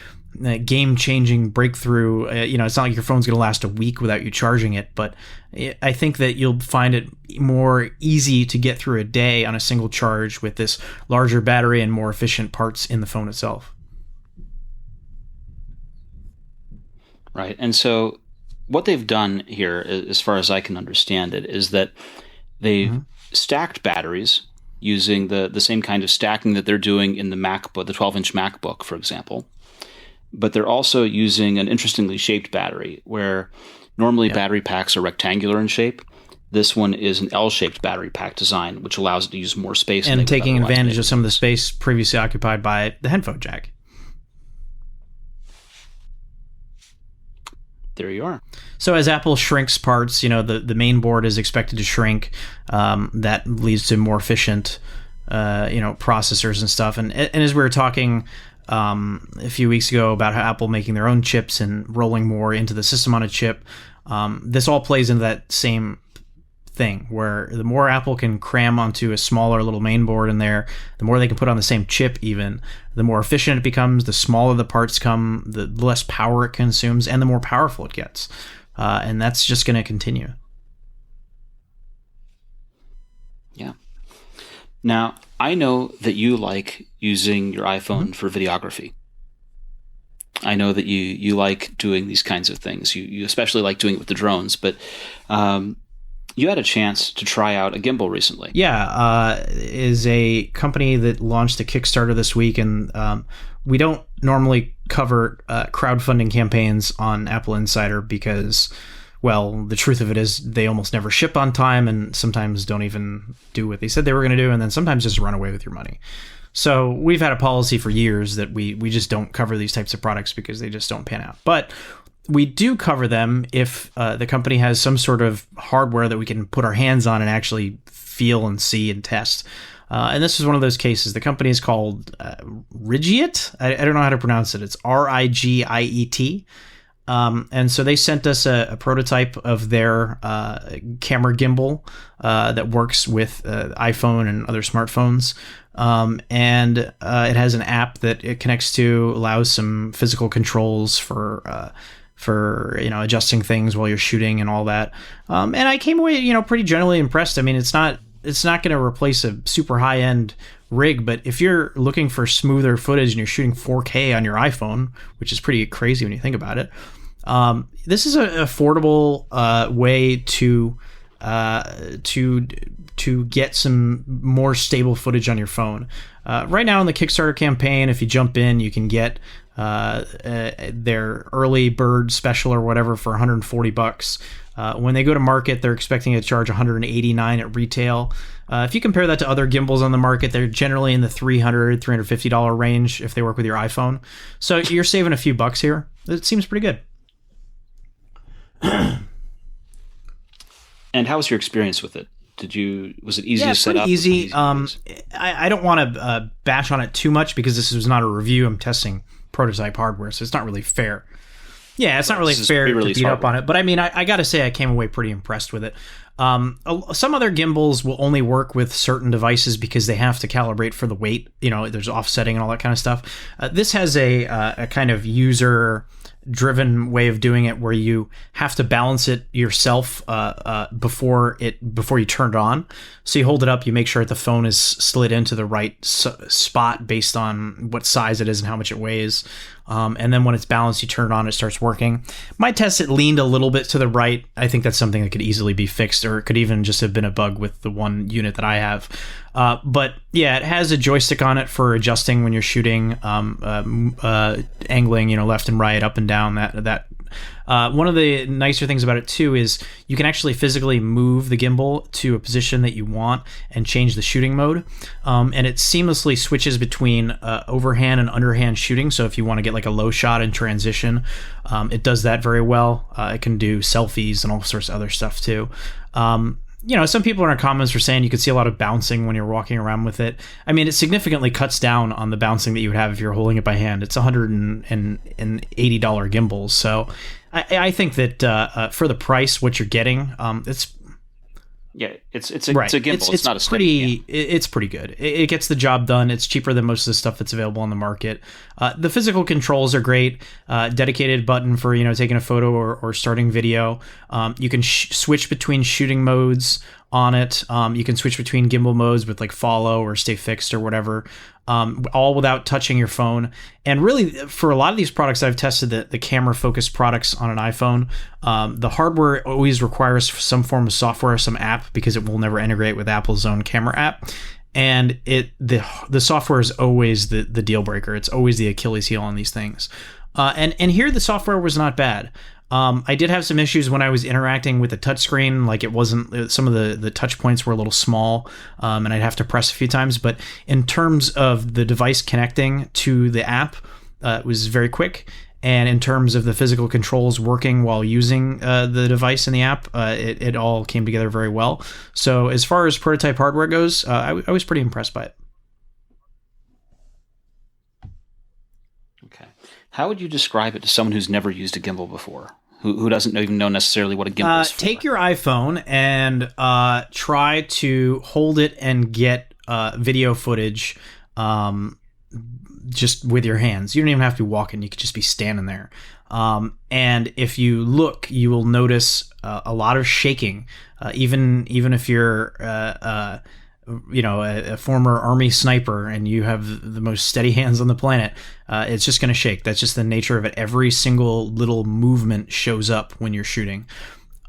game-changing breakthrough. It's not like your phone's going to last a week without you charging it, but I think that you'll find it more easy to get through a day on a single charge with this larger battery and more efficient parts in the phone itself. Right. And so what they've done here, as far as I can understand it, is that they've stacked batteries using the same kind of stacking that they're doing in the MacBook, the 12-inch MacBook, for example. But they're also using an interestingly shaped battery, where normally battery packs are rectangular in shape. This one is an L-shaped battery pack design, which allows it to use more space. And taking advantage of some of the space previously occupied by the headphone jack. There you are. So as Apple shrinks parts, the main board is expected to shrink. That leads to more efficient, processors and stuff. And as we were talking a few weeks ago about how Apple making their own chips and rolling more into the system on a chip, this all plays into that same thing, where the more Apple can cram onto a smaller little main board in there, the more they can put on the same chip even, the more efficient it becomes, the smaller the parts come, the less power it consumes, and the more powerful it gets. And that's just going to continue. Yeah. Now, I know that you like using your iPhone for videography. I know that you like doing these kinds of things. You especially like doing it with the drones, but you had a chance to try out a gimbal recently. Yeah, is a company that launched a Kickstarter this week, and we don't normally cover crowdfunding campaigns on AppleInsider because, well, the truth of it is they almost never ship on time and sometimes don't even do what they said they were going to do, and then sometimes just run away with your money. So we've had a policy for years that we just don't cover these types of products because they just don't pan out. But we do cover them if the company has some sort of hardware that we can put our hands on and actually feel and see and test. And this is one of those cases. The company is called Rigiet. I don't know how to pronounce it. It's Rigiet. And so they sent us a prototype of their camera gimbal that works with iPhone and other smartphones. And it has an app that it connects to, allows some physical controls for adjusting things while you're shooting and all that. And I came away pretty generally impressed. I mean, it's not going to replace a super high end rig, but if you're looking for smoother footage and you're shooting 4K on your iPhone, which is pretty crazy when you think about it, this is an affordable way to get some more stable footage on your phone. Right now in the Kickstarter campaign, if you jump in, you can get their early bird special or whatever for $140. When they go to market, they're expecting to charge $189 at retail. If you compare that to other gimbals on the market, they're generally in the $300, $350 range if they work with your iPhone. So you're saving a few bucks here. It seems pretty good. And how was your experience with it? Was it easy to set up? Easy. I don't want to bash on it too much because this was not a review. I'm testing prototype hardware, so it's not really fair. Yeah, it's not really fair to beat up on it. But I mean, I got to say I came away pretty impressed with it. Some other gimbals will only work with certain devices because they have to calibrate for the weight. There's offsetting and all that kind of stuff. This has a kind of user-driven way of doing it where you have to balance it yourself before you turn it on. So you hold it up, you make sure that the phone is slid into the right spot based on what size it is and how much it weighs. And then when it's balanced, you turn it on, it starts working. My test, it leaned a little bit to the right. I think that's something that could easily be fixed, or it could even just have been a bug with the one unit that I have. But yeah, it has a joystick on it for adjusting when you're shooting, angling, left and right, up and down. One of the nicer things about it too is you can actually physically move the gimbal to a position that you want and change the shooting mode. And it seamlessly switches between overhand and underhand shooting. So if you want to get like a low shot in transition, it does that very well. It can do selfies and all sorts of other stuff too. Some people in our comments were saying you could see a lot of bouncing when you're walking around with it. I mean, it significantly cuts down on the bouncing that you would have if you're holding it by hand. It's $180 gimbals. So I think that for the price, what you're getting, it's... Yeah, it's a gimbal. It's not a steady. It's pretty good. It gets the job done. It's cheaper than most of the stuff that's available on the market. The physical controls are great. Dedicated button for taking a photo or starting video. You can switch between shooting modes on it. You can switch between gimbal modes with like follow or stay fixed or whatever, all without touching your phone. And really, for a lot of these products, I've tested the camera focused products on an iPhone. The hardware always requires some form of software, some app, because it will never integrate with Apple's own camera app. And the software is always the deal breaker. It's always the Achilles heel on these things. And here the software was not bad. I did have some issues when I was interacting with the touchscreen. Like it wasn't, some of the touch points were a little small, and I'd have to press a few times. But in terms of the device connecting to the app, it was very quick. And in terms of the physical controls working while using the device in the app, it all came together very well. So as far as prototype hardware goes, I was pretty impressed by it. Okay. How would you describe it to someone who's never used a gimbal before? Who doesn't even know necessarily what a gimbal is for? Take your iPhone and try to hold it and get video footage just with your hands. You don't even have to be walking. You could just be standing there. And if you look, you will notice a lot of shaking. Even if you're a former Army sniper and you have the most steady hands on the planet, it's just going to shake. That's just the nature of it. Every single little movement shows up when you're shooting.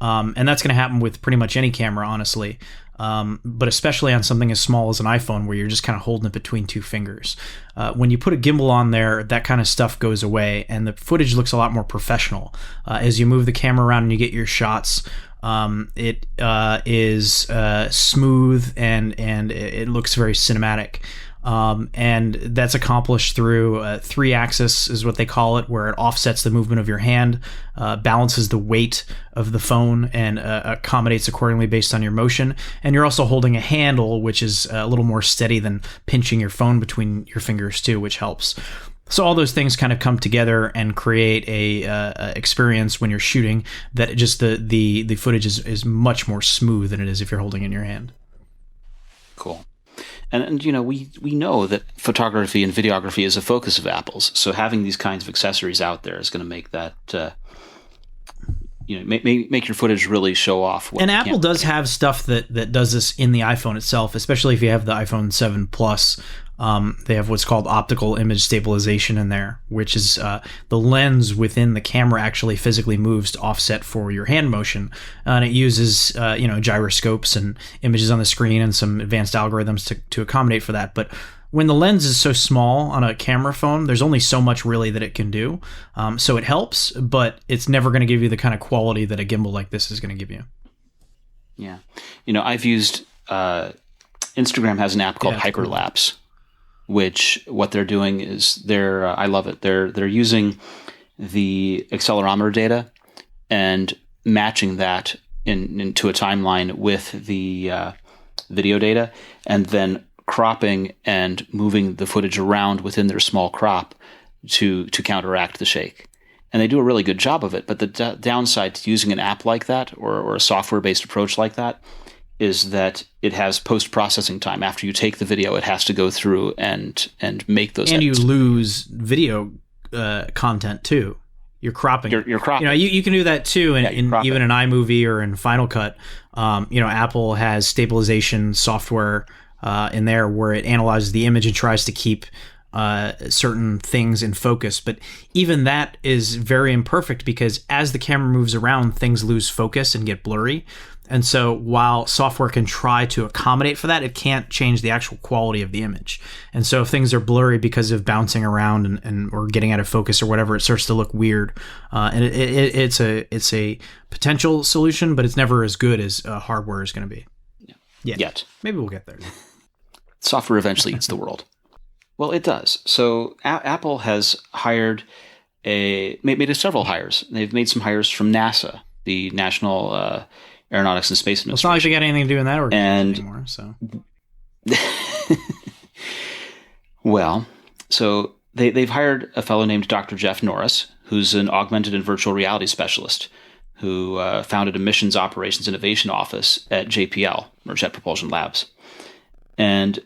And that's going to happen with pretty much any camera, honestly. But especially on something as small as an iPhone where you're just kind of holding it between two fingers. When you put a gimbal on there, that kind of stuff goes away and the footage looks a lot more professional. As you move the camera around and you get your shots, it is smooth and it looks very cinematic. And that's accomplished through 3-axis is what they call it, where it offsets the movement of your hand, balances the weight of the phone, and accommodates accordingly based on your motion. And you're also holding a handle, which is a little more steady than pinching your phone between your fingers too, which helps. So all those things kind of come together and create a experience when you're shooting that just the footage is much more smooth than it is if you're holding it in your hand. Cool. And we know that photography and videography is a focus of Apple's. So having these kinds of accessories out there is going to make that make your footage really show off. And Apple does have stuff that does this in the iPhone itself, especially if you have the iPhone 7 Plus. They have what's called optical image stabilization in there, which is the lens within the camera actually physically moves to offset for your hand motion, and it uses gyroscopes and images on the screen and some advanced algorithms to accommodate for that. But when the lens is so small on a camera phone, there's only so much really that it can do. So it helps, but it's never going to give you the kind of quality that a gimbal like this is going to give you. Yeah, I've used Instagram has an app called Hyperlapse. Cool. Which what they're doing is I love it. They're using the accelerometer data and matching that into a timeline with the video data, and then cropping and moving the footage around within their small crop to counteract the shake. And they do a really good job of it. But the downside to using an app like that or a software-based approach like that is that it has post-processing time. After you take the video, it has to go through and make those edits. You lose video content too. You're cropping. You're cropping. You can do that too in even in iMovie or in Final Cut. Apple has stabilization software in there where it analyzes the image and tries to keep certain things in focus. But even that is very imperfect because as the camera moves around, things lose focus and get blurry. And so while software can try to accommodate for that, it can't change the actual quality of the image. And so if things are blurry because of bouncing around and or getting out of focus or whatever, it starts to look weird. And it's a potential solution, but it's never as good as hardware is going to be. Yeah. Yet. Maybe we'll get there. Software eventually eats the world. Well, it does. So Apple has made several hires. They've made some hires from NASA, the National Aeronautics and Space Administration. It's not like they got anything to do in that organization anymore. So, well, so they've hired a fellow named Dr. Jeff Norris, who's an augmented and virtual reality specialist, who founded a missions operations innovation office at JPL, or Jet Propulsion Labs, and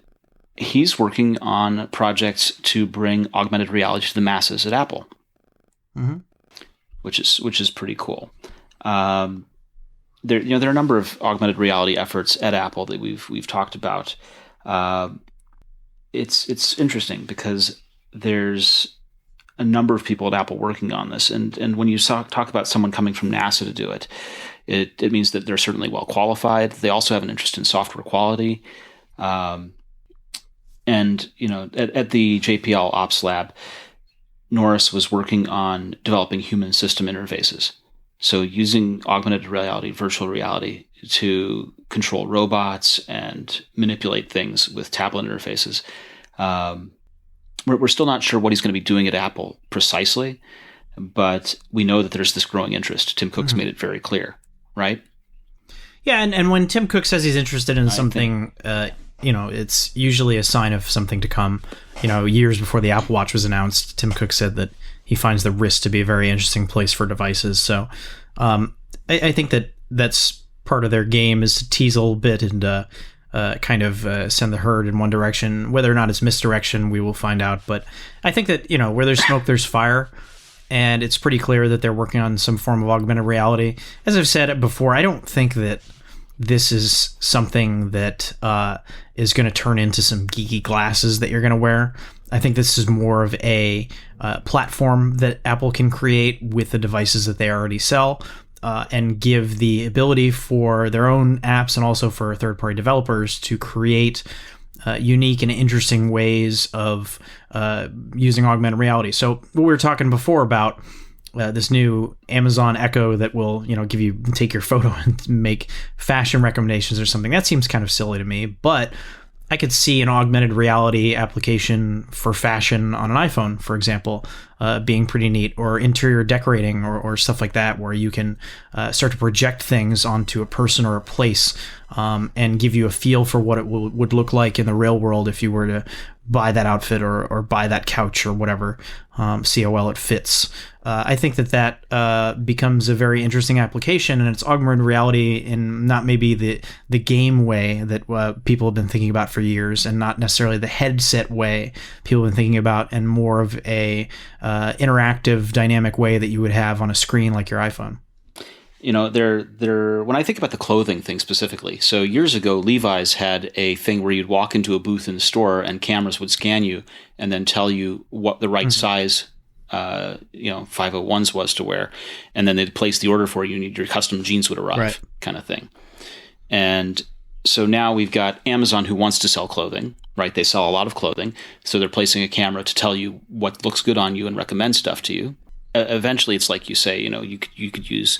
he's working on projects to bring augmented reality to the masses at Apple, which is pretty cool. there are a number of augmented reality efforts at Apple that we've talked about. It's interesting because there's a number of people at Apple working on this, and when you talk about someone coming from NASA to do it, it means that they're certainly well qualified. They also have an interest in software quality, and at the JPL Ops Lab, Norris was working on developing human system interfaces. So using augmented reality, virtual reality to control robots and manipulate things with tablet interfaces. We're still not sure what he's going to be doing at Apple precisely, but we know that there's this growing interest. Tim Cook's made it very clear, right? Yeah, and when Tim Cook says he's interested in something, it's usually a sign of something to come. Years before the Apple Watch was announced, Tim Cook said that he finds the wrist to be a very interesting place for devices. So I think that's part of their game, is to tease a little bit and send the herd in one direction. Whether or not it's misdirection, we will find out. But I think that, where there's smoke, there's fire. And it's pretty clear that they're working on some form of augmented reality. As I've said before, I don't think that this is something that is going to turn into some geeky glasses that you're going to wear. I think this is more of a platform that Apple can create with the devices that they already sell, and give the ability for their own apps and also for third-party developers to create unique and interesting ways of using augmented reality. So we were talking before about this new Amazon Echo that will, take your photo and make fashion recommendations or something. That seems kind of silly to me, but I could see an augmented reality application for fashion on an iPhone, for example, being pretty neat, or interior decorating or stuff like that, where you can start to project things onto a person or a place, and give you a feel for what it would look like in the real world if you were to buy that outfit or buy that couch or whatever, see how well it fits. I think that becomes a very interesting application, and it's augmented reality in not maybe the game way that people have been thinking about for years, and not necessarily the headset way people have been thinking about, and more of a interactive, dynamic way that you would have on a screen like your iPhone. When I think about the clothing thing specifically, so years ago, Levi's had a thing where you'd walk into a booth in the store and cameras would scan you and then tell you what the right size 501s was to wear, and then they'd place the order for you and your custom jeans would arrive, kind of thing. And so now we've got Amazon, who wants to sell clothing, right? They sell a lot of clothing, so they're placing a camera to tell you what looks good on you and recommend stuff to you. Eventually, it's like you say, you could use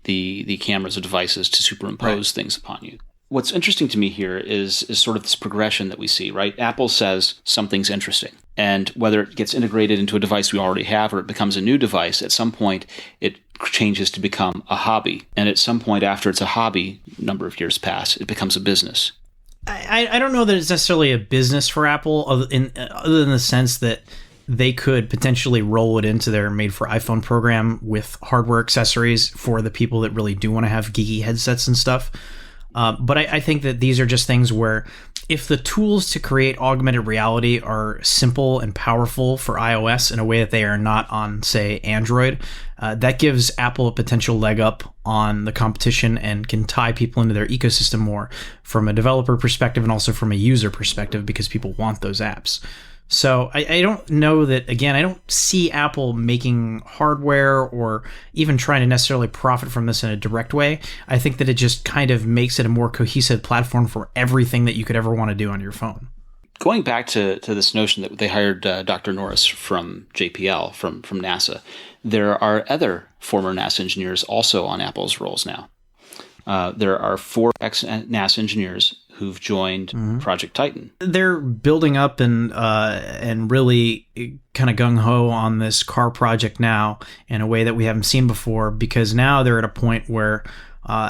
the cameras or devices to superimpose things upon you. What's interesting to me here is sort of this progression that we see, right? Apple says something's interesting, and whether it gets integrated into a device we already have or it becomes a new device, at some point it changes to become a hobby. And at some point after it's a hobby, a number of years pass, it becomes a business. I don't know that it's necessarily a business for Apple, other than the sense that they could potentially roll it into their made for iPhone program with hardware accessories for the people that really do want to have geeky headsets and stuff. But I think that these are just things where if the tools to create augmented reality are simple and powerful for iOS in a way that they are not on, say, Android, that gives Apple a potential leg up on the competition and can tie people into their ecosystem more from a developer perspective and also from a user perspective, because people want those apps. So I don't know that, again, I don't see Apple making hardware or even trying to necessarily profit from this in a direct way. I think that it just kind of makes it a more cohesive platform for everything that you could ever want to do on your phone. Going back to this notion that they hired Dr. Norris from JPL, from NASA, there are other former NASA engineers also on Apple's rolls now. There are 4 ex-NASA engineers who've joined Project Titan. They're building up and really kind of gung-ho on this car project now in a way that we haven't seen before, because now they're at a point where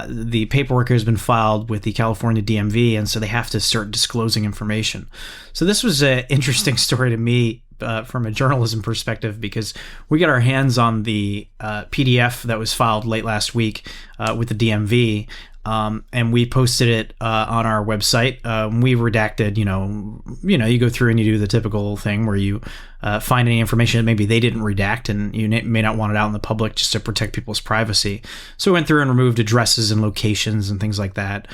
the paperwork has been filed with the California DMV, and so they have to start disclosing information. So this was an interesting story to me from a journalism perspective, because we got our hands on the PDF that was filed late last week with the DMV, and we posted it on our website. We redacted, you go through and you do the typical thing where you find any information that maybe they didn't redact, and you may not want it out in the public just to protect people's privacy. So we went through and removed addresses and locations and things like that,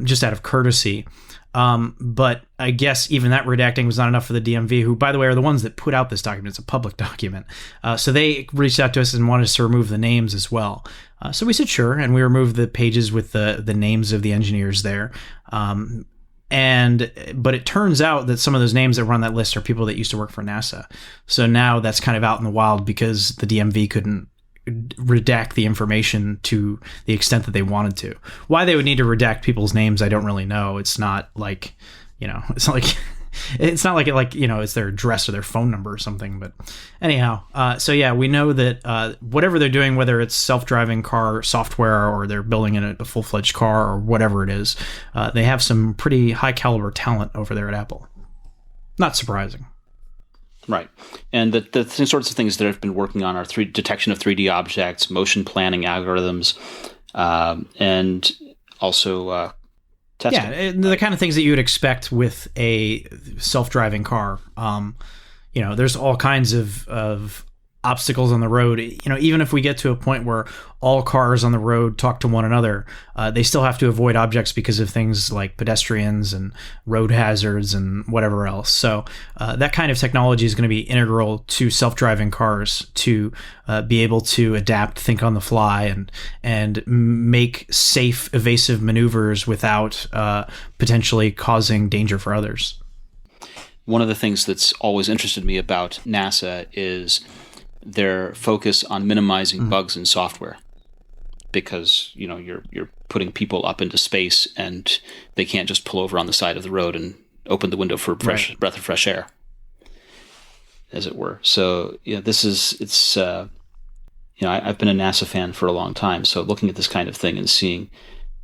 just out of courtesy. But I guess even that redacting was not enough for the DMV, who, by the way, are the ones that put out this document. It's a public document. So they reached out to us and wanted us to remove the names as well. So we said sure, and we removed the pages with the names of the engineers there. But it turns out that some of those names that were on that list are people that used to work for NASA. So now that's kind of out in the wild because the DMV couldn't redact the information to the extent that they wanted to. Why they would need to redact people's names, I don't really know. It's not like, it's not like it's their address or their phone number or something. But anyhow, so yeah, we know that whatever they're doing, whether it's self-driving car software or they're building a full-fledged car or whatever it is, they have some pretty high caliber talent over there at Apple. Not surprising. Right. And the sorts of things that I've been working on are detection of 3D objects, motion planning algorithms, and also testing. Yeah, the kind of things that you would expect with a self-driving car. There's all kinds of obstacles on the road. Even if we get to a point where all cars on the road talk to one another, they still have to avoid objects because of things like pedestrians and road hazards and whatever else. So that kind of technology is going to be integral to self-driving cars to be able to adapt, think on the fly, and make safe, evasive maneuvers without potentially causing danger for others. One of the things that's always interested me about NASA is their focus on minimizing bugs in software, because you're putting people up into space and they can't just pull over on the side of the road and open the window for a breath of fresh air, as it were. So I've been a NASA fan for a long time. So looking at this kind of thing and seeing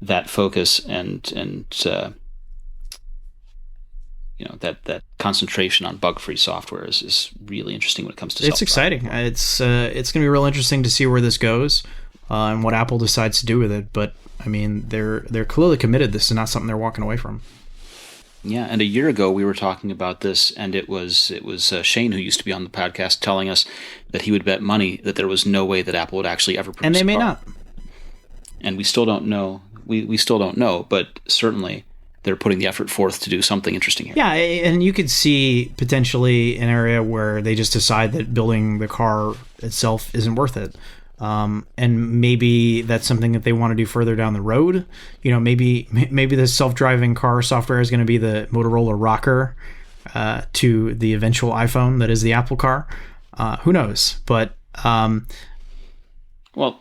that focus and that concentration on bug-free software is really interesting when it comes to It's exciting. It's going to be real interesting to see where this goes and what Apple decides to do with it. But I mean, they're clearly committed. This is not something they're walking away from. Yeah, and a year ago we were talking about this, and it was Shane, who used to be on the podcast, telling us that he would bet money that there was no way that Apple would actually ever produce. And they a may car. not. And we still don't know. We still don't know, but certainly they're putting the effort forth to do something interesting here. Yeah, and you could see potentially an area where they just decide that building the car itself isn't worth it. And maybe that's something that they want to do further down the road. Maybe the self-driving car software is going to be the Motorola rocker to the eventual iPhone that is the Apple car. Who knows? But well,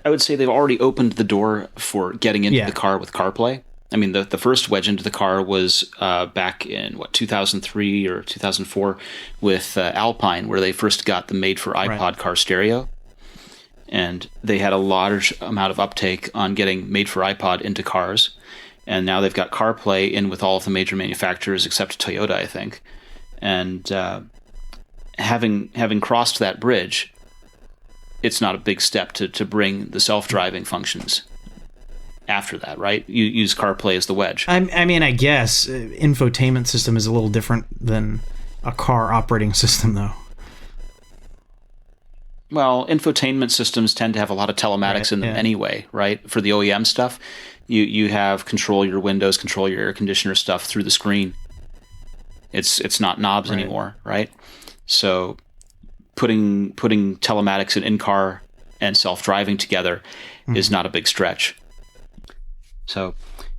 I would say they've already opened the door for getting into the car with CarPlay. I mean, the first wedge into the car was back in, 2003 or 2004 with Alpine, where they first got the made-for-iPod car stereo. And they had a large amount of uptake on getting made-for-iPod into cars. And now they've got CarPlay in with all of the major manufacturers except Toyota, I think. And having crossed that bridge, it's not a big step to bring the self-driving functions after that, right? You use CarPlay as the wedge. I mean, I guess infotainment system is a little different than a car operating system, though. Well, infotainment systems tend to have a lot of telematics in them anyway, right? For the OEM stuff, you have control your windows, control your air conditioner stuff through the screen. It's not knobs anymore, right? So putting telematics and in-car and self-driving together is not a big stretch. So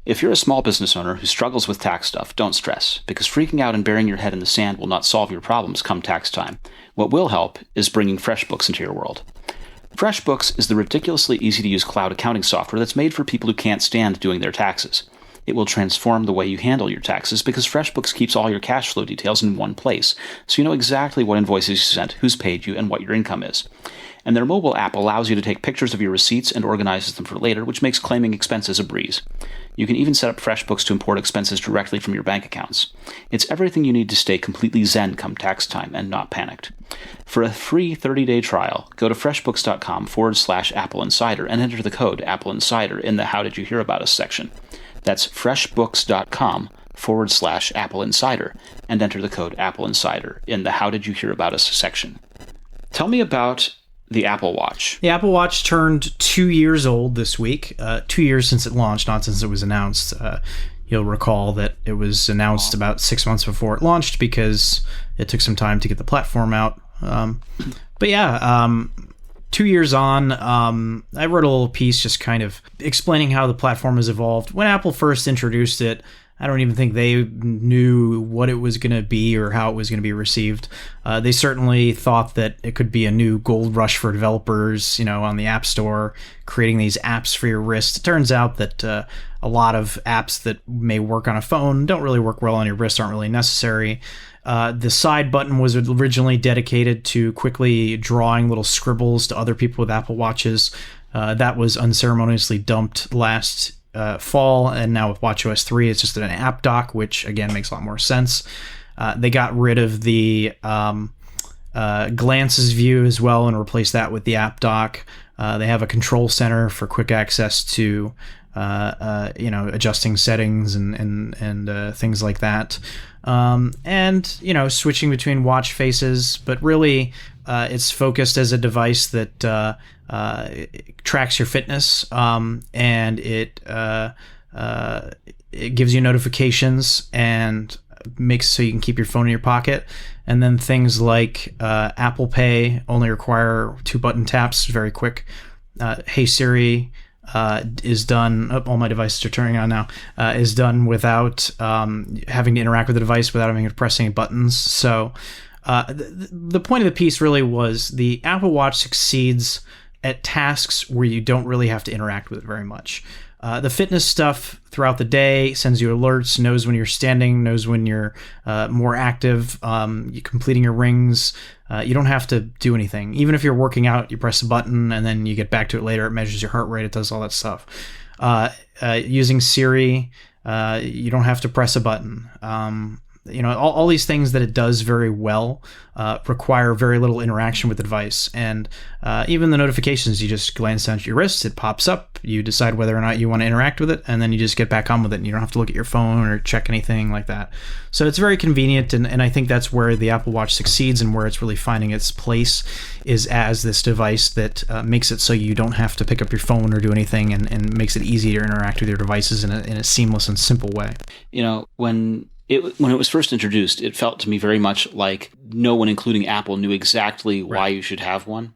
if you're a small business owner who struggles with tax stuff, don't stress, because freaking out and burying your head in the sand will not solve your problems come tax time. What will help is bringing FreshBooks into your world. FreshBooks is the ridiculously easy-to-use cloud accounting software that's made for people who can't stand doing their taxes. It will transform the way you handle your taxes because FreshBooks keeps all your cash flow details in one place, so you know exactly what invoices you sent, who's paid you, and what your income is. And their mobile app allows you to take pictures of your receipts and organizes them for later, which makes claiming expenses a breeze. You can even set up FreshBooks to import expenses directly from your bank accounts. It's everything you need to stay completely zen come tax time and not panicked. For a free 30-day trial, go to freshbooks.com/AppleInsider and enter the code AppleInsider in the How Did You Hear About Us section. That's freshbooks.com/AppleInsider and enter the code AppleInsider in the How Did You Hear About Us section. Tell me about the Apple Watch. The Apple Watch turned 2 years old this week. 2 years since it launched, not since it was announced. You'll recall that it was announced about 6 months before it launched because it took some time to get the platform out. 2 years on, I wrote a little piece just kind of explaining how the platform has evolved. When Apple first introduced it, I don't even think they knew what it was going to be or how it was going to be received. They certainly thought that it could be a new gold rush for developers, on the App Store, creating these apps for your wrist. It turns out that a lot of apps that may work on a phone don't really work well on your wrist, aren't really necessary. The side button was originally dedicated to quickly drawing little scribbles to other people with Apple Watches. That was unceremoniously dumped last fall, and now with watchOS 3 it's just an app dock, which again makes a lot more sense. They got rid of the glances view as well and replaced that with the app dock. They have a control center for quick access to adjusting settings and things like that, and switching between watch faces, but really it's focused as a device that it tracks your fitness, and it gives you notifications and makes so you can keep your phone in your pocket. And then things like Apple Pay only require 2 button taps, very quick. Hey Siri is done. All my devices are turning on now. Is done without having to interact with the device, without having to press any buttons. So the point of the piece really was the Apple Watch succeeds at tasks where you don't really have to interact with it very much. The fitness stuff throughout the day sends you alerts, knows when you're standing, knows when you're more active, you're completing your rings. You don't have to do anything. Even if you're working out, you press a button and then you get back to it later. It measures your heart rate. It does all that stuff. Using Siri, you don't have to press a button. All these things that it does very well require very little interaction with the device. And even the notifications, you just glance down at your wrist, it pops up, you decide whether or not you want to interact with it, and then you just get back on with it, and you don't have to look at your phone or check anything like that. So it's very convenient, and I think that's where the Apple Watch succeeds and where it's really finding its place, is as this device that makes it so you don't have to pick up your phone or do anything, and makes it easy to interact with your devices in a seamless and simple way. When it was first introduced, it felt to me very much like no one, including Apple, knew exactly why you should have one.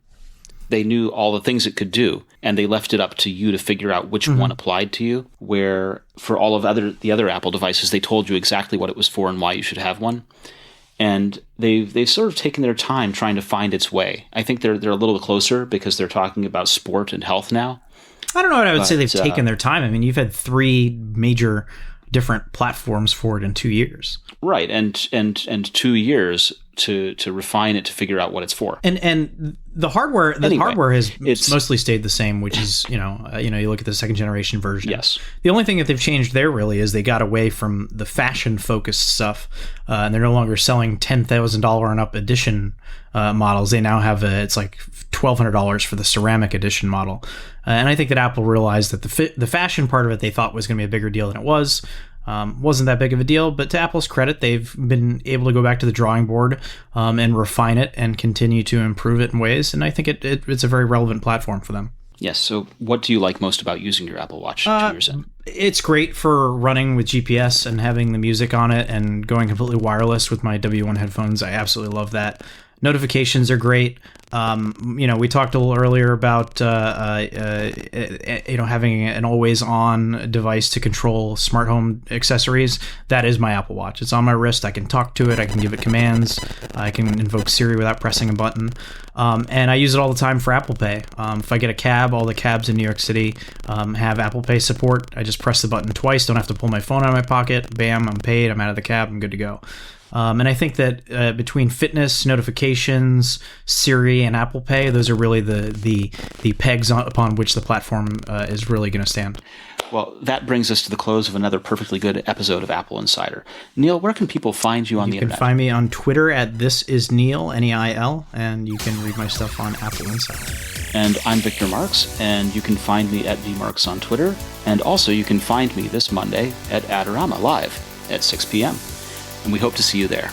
They knew all the things it could do, and they left it up to you to figure out which one applied to you, where for all of the other Apple devices, they told you exactly what it was for and why you should have one. And they've sort of taken their time trying to find its way. I think they're a little closer because they're talking about sport and health now. I don't know what I would say they've taken their time. I mean, you've had 3 major different platforms for it in 2 years. Right, and 2 years to refine it, to figure out what it's for. And the hardware hardware has mostly stayed the same, which is you look at the second generation version. Yes. The only thing that they've changed there really is they got away from the fashion focused stuff, and they're no longer selling $10,000 and up edition models. They now have it's like $1,200 for the ceramic edition model. And I think that Apple realized that the fashion part of it they thought was going to be a bigger deal than it was. Wasn't that big of a deal, but to Apple's credit, they've been able to go back to the drawing board and refine it and continue to improve it in ways. And I think it's a very relevant platform for them. Yes. So what do you like most about using your Apple Watch 2 years in? It's great for running with GPS and having the music on it and going completely wireless with my W1 headphones. I absolutely love that. Notifications are great. We talked a little earlier about having an always-on device to control smart home accessories. That is my Apple Watch. It's on my wrist. I can talk to it. I can give it commands. I can invoke Siri without pressing a button. And I use it all the time for Apple Pay. If I get a cab, all the cabs in New York City have Apple Pay support. I just press the button twice. Don't have to pull my phone out of my pocket. Bam, I'm paid. I'm out of the cab. I'm good to go. And I think that between fitness, notifications, Siri, and Apple Pay, those are really the pegs upon which the platform is really going to stand. Well, that brings us to the close of another perfectly good episode of Apple Insider. Neil, where can people find you on the internet? You can find me on Twitter at thisisneil, Neil, and you can read my stuff on Apple Insider. And I'm Victor Marks, and you can find me at vmarks on Twitter. And also you can find me this Monday at Adorama Live at 6 p.m. And we hope to see you there.